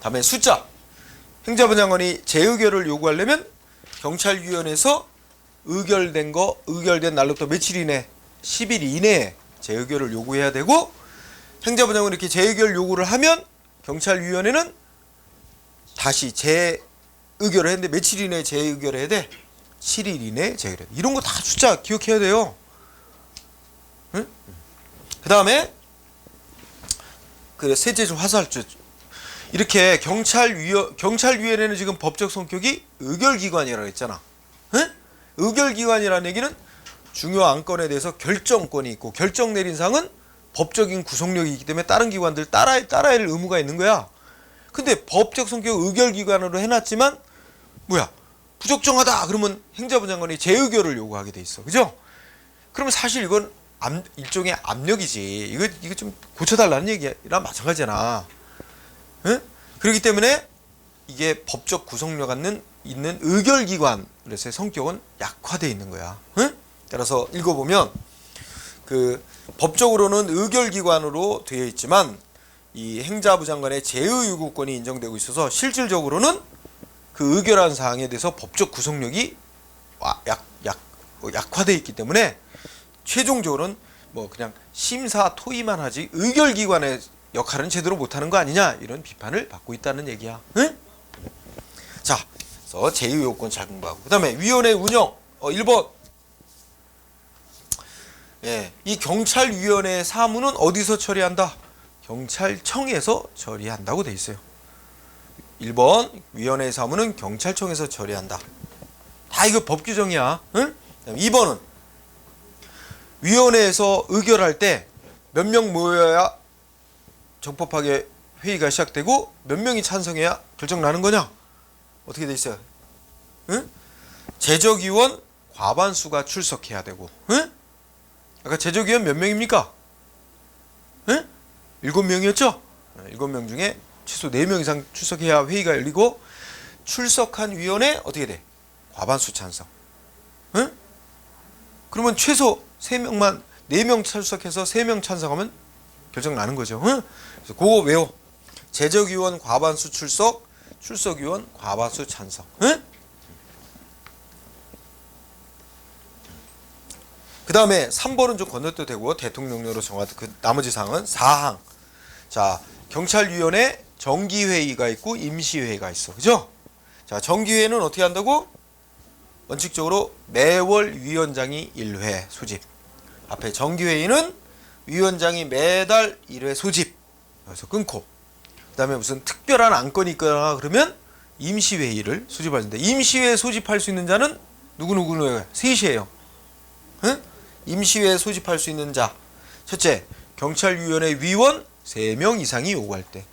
다음에 숫자. 행자부 장관이 재의결을 요구하려면 경찰위원회에서 의결된 날로부터 며칠 이내? 10일 이내에 재의결을 요구해야 되고, 행자부 장관이 이렇게 재의결 요구를 하면 경찰위원회는 다시 재의결을 했는데 며칠 이내에 재의결을 해야 돼? 7일 이내에 재의결. 이런 거 다 숫자 기억해야 돼요. 응? 그 다음에 셋째 좀 화살표. 이렇게 경찰위원회는 지금 법적 성격이 의결기관이라고 했잖아. 응? 의결기관이라는 얘기는 중요 안건에 대해서 결정권이 있고 결정 내린 사항은 법적인 구속력이 있기 때문에 다른 기관들 따라야 할 의무가 있는 거야. 근데 법적 성격 의결기관으로 해놨지만 부적정하다 그러면 행자부 장관이 재의결을 요구하게 돼 있어. 그죠? 그러면 사실 이건 일종의 압력이지. 이거 좀 고쳐달라는 얘기랑 마찬가지잖아. 응? 그렇기 때문에 이게 법적 구속력 있는 의결기관으로서의 성격은 약화되어 있는 거야. 응? 따라서 읽어보면 법적으로는 의결기관으로 되어 있지만 이 행자부 장관의 재의요구권이 인정되고 있어서 실질적으로는 그 의결한 사항에 대해서 법적 구속력이 약화되어 있기 때문에 최종적으로는 그냥 심사 토의만 하지 의결기관의 역할은 제대로 못하는 거 아니냐 이런 비판을 받고 있다는 얘기야. 응? 자, 그래서 제2요건 잘 공부하고 그 다음에 위원회 운영 1번 이 경찰위원회 사무는 어디서 처리한다? 경찰청에서 처리한다고 돼 있어요. 1번 위원회 사무는 경찰청에서 처리한다. 다 이거 법 규정이야. 응? 2번은 위원회에서 의결할 때 몇 명 모여야 적법하게 회의가 시작되고 몇 명이 찬성해야 결정 나는 거냐? 어떻게 돼 있어요? 응? 제적위원 과반수가 출석해야 되고, 응? 아까 제적위원 몇 명입니까? 응? 7명이었죠? 7명 중에 최소 4명 이상 출석해야 회의가 열리고 출석한 위원회 어떻게 돼? 과반수 찬성. 응? 그러면 최소 3명만 4명 출석해서 3명 찬성하면 결정 나는 거죠. 응? 그래서 그거 외워. 제적위원 과반수 출석, 출석위원 과반수 찬성. 응? 그 다음에 3번은 좀 건너뛰어도 되고 대통령령으로 정하던 그 나머지 사항은 4항. 자, 경찰위원회 정기회의가 있고 임시회의가 있어. 그죠? 자, 정기회의는 어떻게 한다고? 원칙적으로 매월 위원장이 1회 소집. 앞에 정기회의는 위원장이 매달 1회 소집. 여기서 끊고. 그 다음에 무슨 특별한 안건이 있거나 그러면 임시회의를 소집하는데 임시회에 소집할 수 있는 자는 누구예요? 셋이에요. 응? 임시회에 소집할 수 있는 자. 첫째, 경찰위원회 위원 3명 이상이 요구할 때.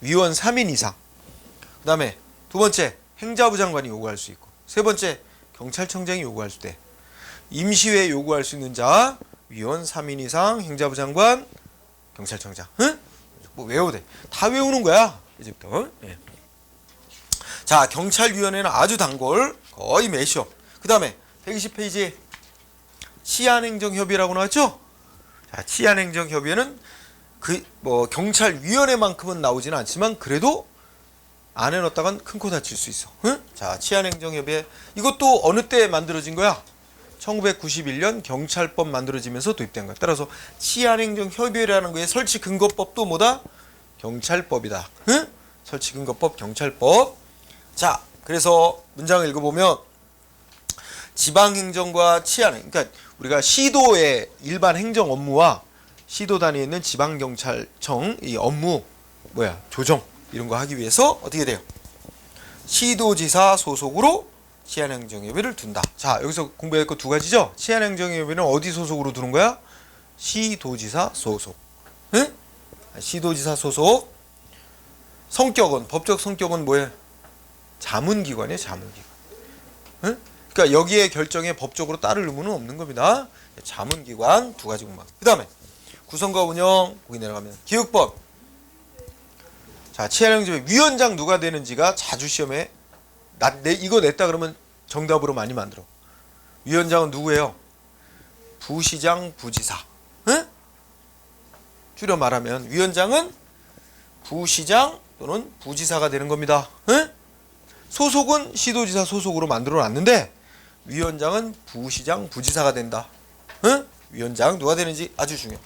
위원 3인 이상. 그 다음에 두 번째, 행자부 장관이 요구할 수 있고. 세 번째, 경찰청장이 요구할 때. 임시회에 요구할 수 있는 자, 위원 3인 이상, 행자부 장관, 경찰청장. 응? 뭐 외워도 돼. 다 외우는 거야. 이제부터. 예. 자, 경찰위원회는 아주 단골. 거의 매시업. 그 다음에 120페이지 치안행정협의라고 나왔죠? 자, 치안행정협의회는 경찰위원회만큼은 나오지는 않지만 그래도 안에 넣었다간 큰 코 다칠 수 있어. 응? 자, 치안행정협의회. 이것도 어느 때 만들어진 거야? 1991년 경찰법 만들어지면서 도입된 거야. 따라서 치안행정협의회라는 거의 설치 근거법도 뭐다? 경찰법이다. 응? 설치 근거법 경찰법. 자, 그래서 문장을 읽어보면 지방행정과 치안행, 그러니까 우리가 시도의 일반 행정 업무와 시도 단위에 있는 지방경찰청 이 업무 조정 이런 거 하기 위해서 어떻게 돼요? 시도지사 소속으로 치안행정협의회를 둔다. 자, 여기서 공부할 거 두 가지죠? 치안행정협의회는 어디 소속으로 두는 거야? 시도지사 소속. 응? 시도지사 소속. 성격은, 법적 성격은 뭐예요? 자문기관이에요, 자문기관. 응? 그러니까 여기에 결정에 법적으로 따를 의무는 없는 겁니다. 자문기관 두 가지 공부. 그 다음에 구성과 운영 거기 내려가면 기획법. 자, 치안행정협의회 위원장 누가 되는지가 자주 시험에 이거 냈다 그러면 정답으로 많이 만들어. 위원장은 누구예요? 부시장, 부지사. 응? 줄여 말하면 위원장은 부시장 또는 부지사가 되는 겁니다. 응? 소속은 시도지사 소속으로 만들어 놨는데 위원장은 부시장, 부지사가 된다. 응? 위원장 누가 되는지 아주 중요해.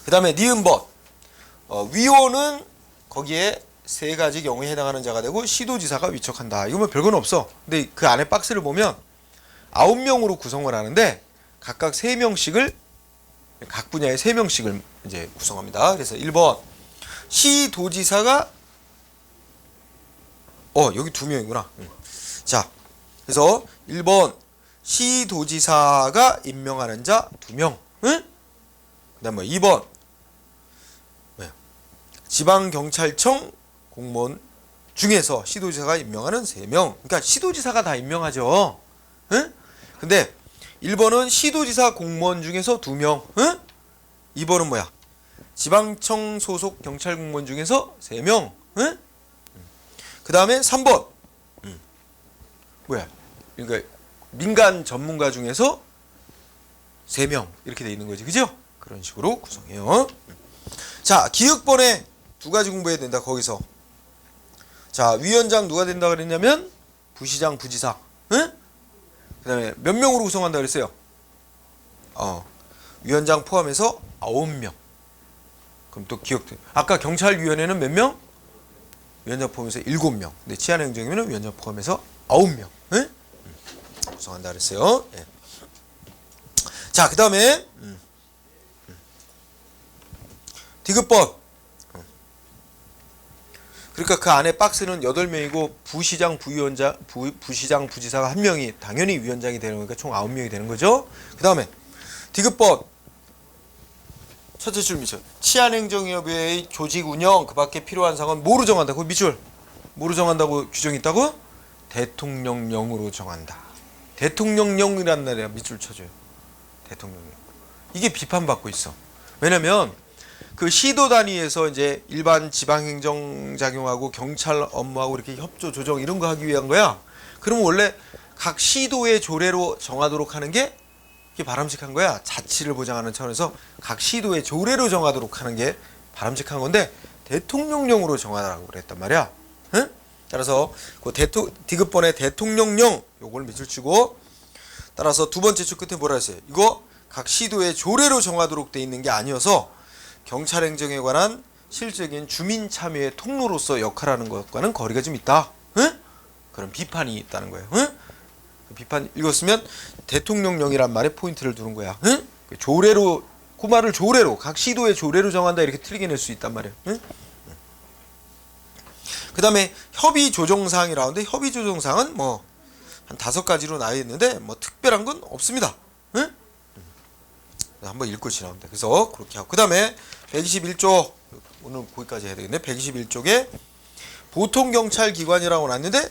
그 다음에 니은법. 위원은 거기에 세 가지 경우에 해당하는 자가 되고 시도지사가 위촉한다. 이거면 별건 없어. 근데 그 안에 박스를 보면 9명으로 구성을 하는데 각각 3명씩을 각 분야에 3명씩을 이제 구성합니다. 그래서 1번 시도지사가 여기 2명이구나. 자, 그래서 1번 시도지사가 임명하는 자 2명. 응? 그다음에 2번 지방경찰청 공무원 중에서 시도지사가 임명하는 3명. 그러니까 시도지사가 다 임명하죠. 응? 근데 1번은 시도지사 공무원 중에서 2명. 응? 2번은 지방청 소속 경찰 공무원 중에서 3명. 응? 그 다음에 3번. 그러니까 민간 전문가 중에서 3명. 이렇게 돼 있는 거지. 그죠? 그런 식으로 구성해요. 자, 기획본에 두 가지 공부해야 된다. 거기서. 자, 위원장 누가 된다 그랬냐면 부시장, 부지사. 응? 그 다음에 몇 명으로 구성한다 그랬어요? 위원장 포함해서 9명. 그럼 또 기억돼. 아까 경찰위원회는 몇 명? 위원장 포함해서 7명. 근데 치안행정위원회는 위원장 포함해서 9명. 응? 구성한다 그랬어요. 예. 자, 그 다음에 디귿법. 그러니까 그 안에 박스는 8명이고 부시장, 부위원장, 부시장, 부지사가 1명이 당연히 위원장이 되는 거니까 총 9명이 되는 거죠. 그 다음에 디귿법. 첫째 줄 밑줄. 치안행정협의회의 조직 운영 그 밖에 필요한 사항은 뭐로 정한다? 그 밑줄. 뭐로 정한다고 규정이 있다고? 대통령령으로 정한다. 대통령령이란 날에 밑줄 쳐줘요. 대통령령. 이게 비판받고 있어. 왜냐면 그 시도 단위에서 이제 일반 지방행정 작용하고 경찰 업무하고 이렇게 협조 조정 이런 거 하기 위한 거야. 그러면 원래 각 시도의 조례로 정하도록 하는 게 이게 바람직한 거야. 자치를 보장하는 차원에서 각 시도의 조례로 정하도록 하는 게 바람직한 건데 대통령령으로 정하라고 그랬단 말이야. 응? 따라서 그 디귿번의 대통령령 요걸 밑줄 치고, 따라서 두 번째 줄 끝에 뭐라 했어요? 이거 각 시도의 조례로 정하도록 돼 있는 게 아니어서 경찰 행정에 관한 실질적인 주민 참여의 통로로서 역할하는 것과는 거리가 좀 있다. 응? 그런 비판이 있다는 거예요. 응? 그 비판 읽었으면 대통령령이란 말에 포인트를 두는 거야. 응? 그 조례로, 그 말을 조례로, 각 시도의 조례로 정한다 이렇게 틀리게 낼 수 있단 말이에요. 응? 그 다음에 협의 조정사항이라는데 협의 조정사항은 뭐 한 5가지로 나와 있는데 뭐 특별한 건 없습니다. 응? 한번 읽고 지나옵니다. 그래서 그렇게 하고, 그 다음에 121조, 오늘 거기까지 해야 되겠네. 121쪽에 보통경찰기관이라고 나왔는데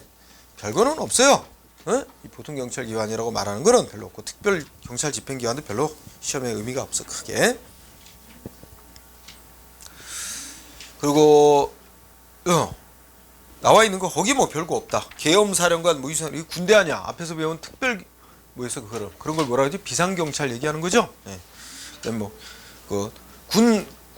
별거는 없어요. 응? 이 보통경찰기관이라고 말하는 거는 별로 없고, 특별경찰집행기관도 별로 시험에 의미가 없어 크게. 그리고 나와 있는 거 거기 뭐 별거 없다. 계엄사령관 뭐 이거 군대 아니야. 앞에서 배운 특별 뭐였어 그런 걸 뭐라 하지? 비상경찰 얘기하는 거죠. 예. 그다음 뭐그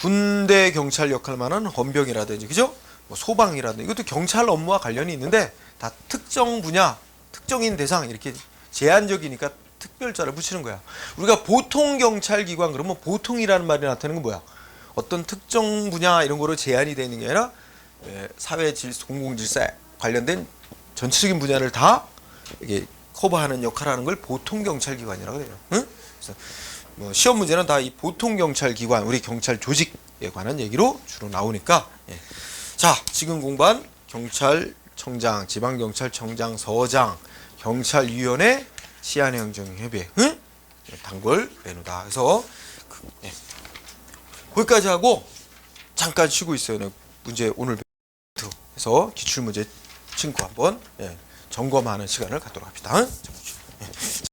군대 경찰 역할만한 헌병이라든지, 그죠? 뭐 소방이라든지, 이것도 경찰 업무와 관련이 있는데 다 특정 분야, 특정인 대상 이렇게 제한적이니까 특별자를 붙이는 거야. 우리가 보통 경찰기관 그러면 보통이라는 말이 나타나는 건 뭐야? 어떤 특정 분야 이런 거로 제한이 되어 있는 게 아니라 사회 질서, 공공질서에 관련된 전체적인 분야를 다 이게 커버하는 역할을 하는 걸 보통 경찰기관이라고 해요. 응? 그래서 뭐 시험 문제는 다 이 보통 경찰기관, 우리 경찰 조직에 관한 얘기로 주로 나오니까. 예. 자, 지금 공부한 경찰청장, 지방경찰청장, 서장, 경찰위원회, 치안행정협의회, 응? 단골 메뉴다. 그래서 거기까지 하고 잠깐 쉬고 있어요. 문제 오늘 해서 기출문제 친구 한번 점검하는 시간을 갖도록 합시다. 응?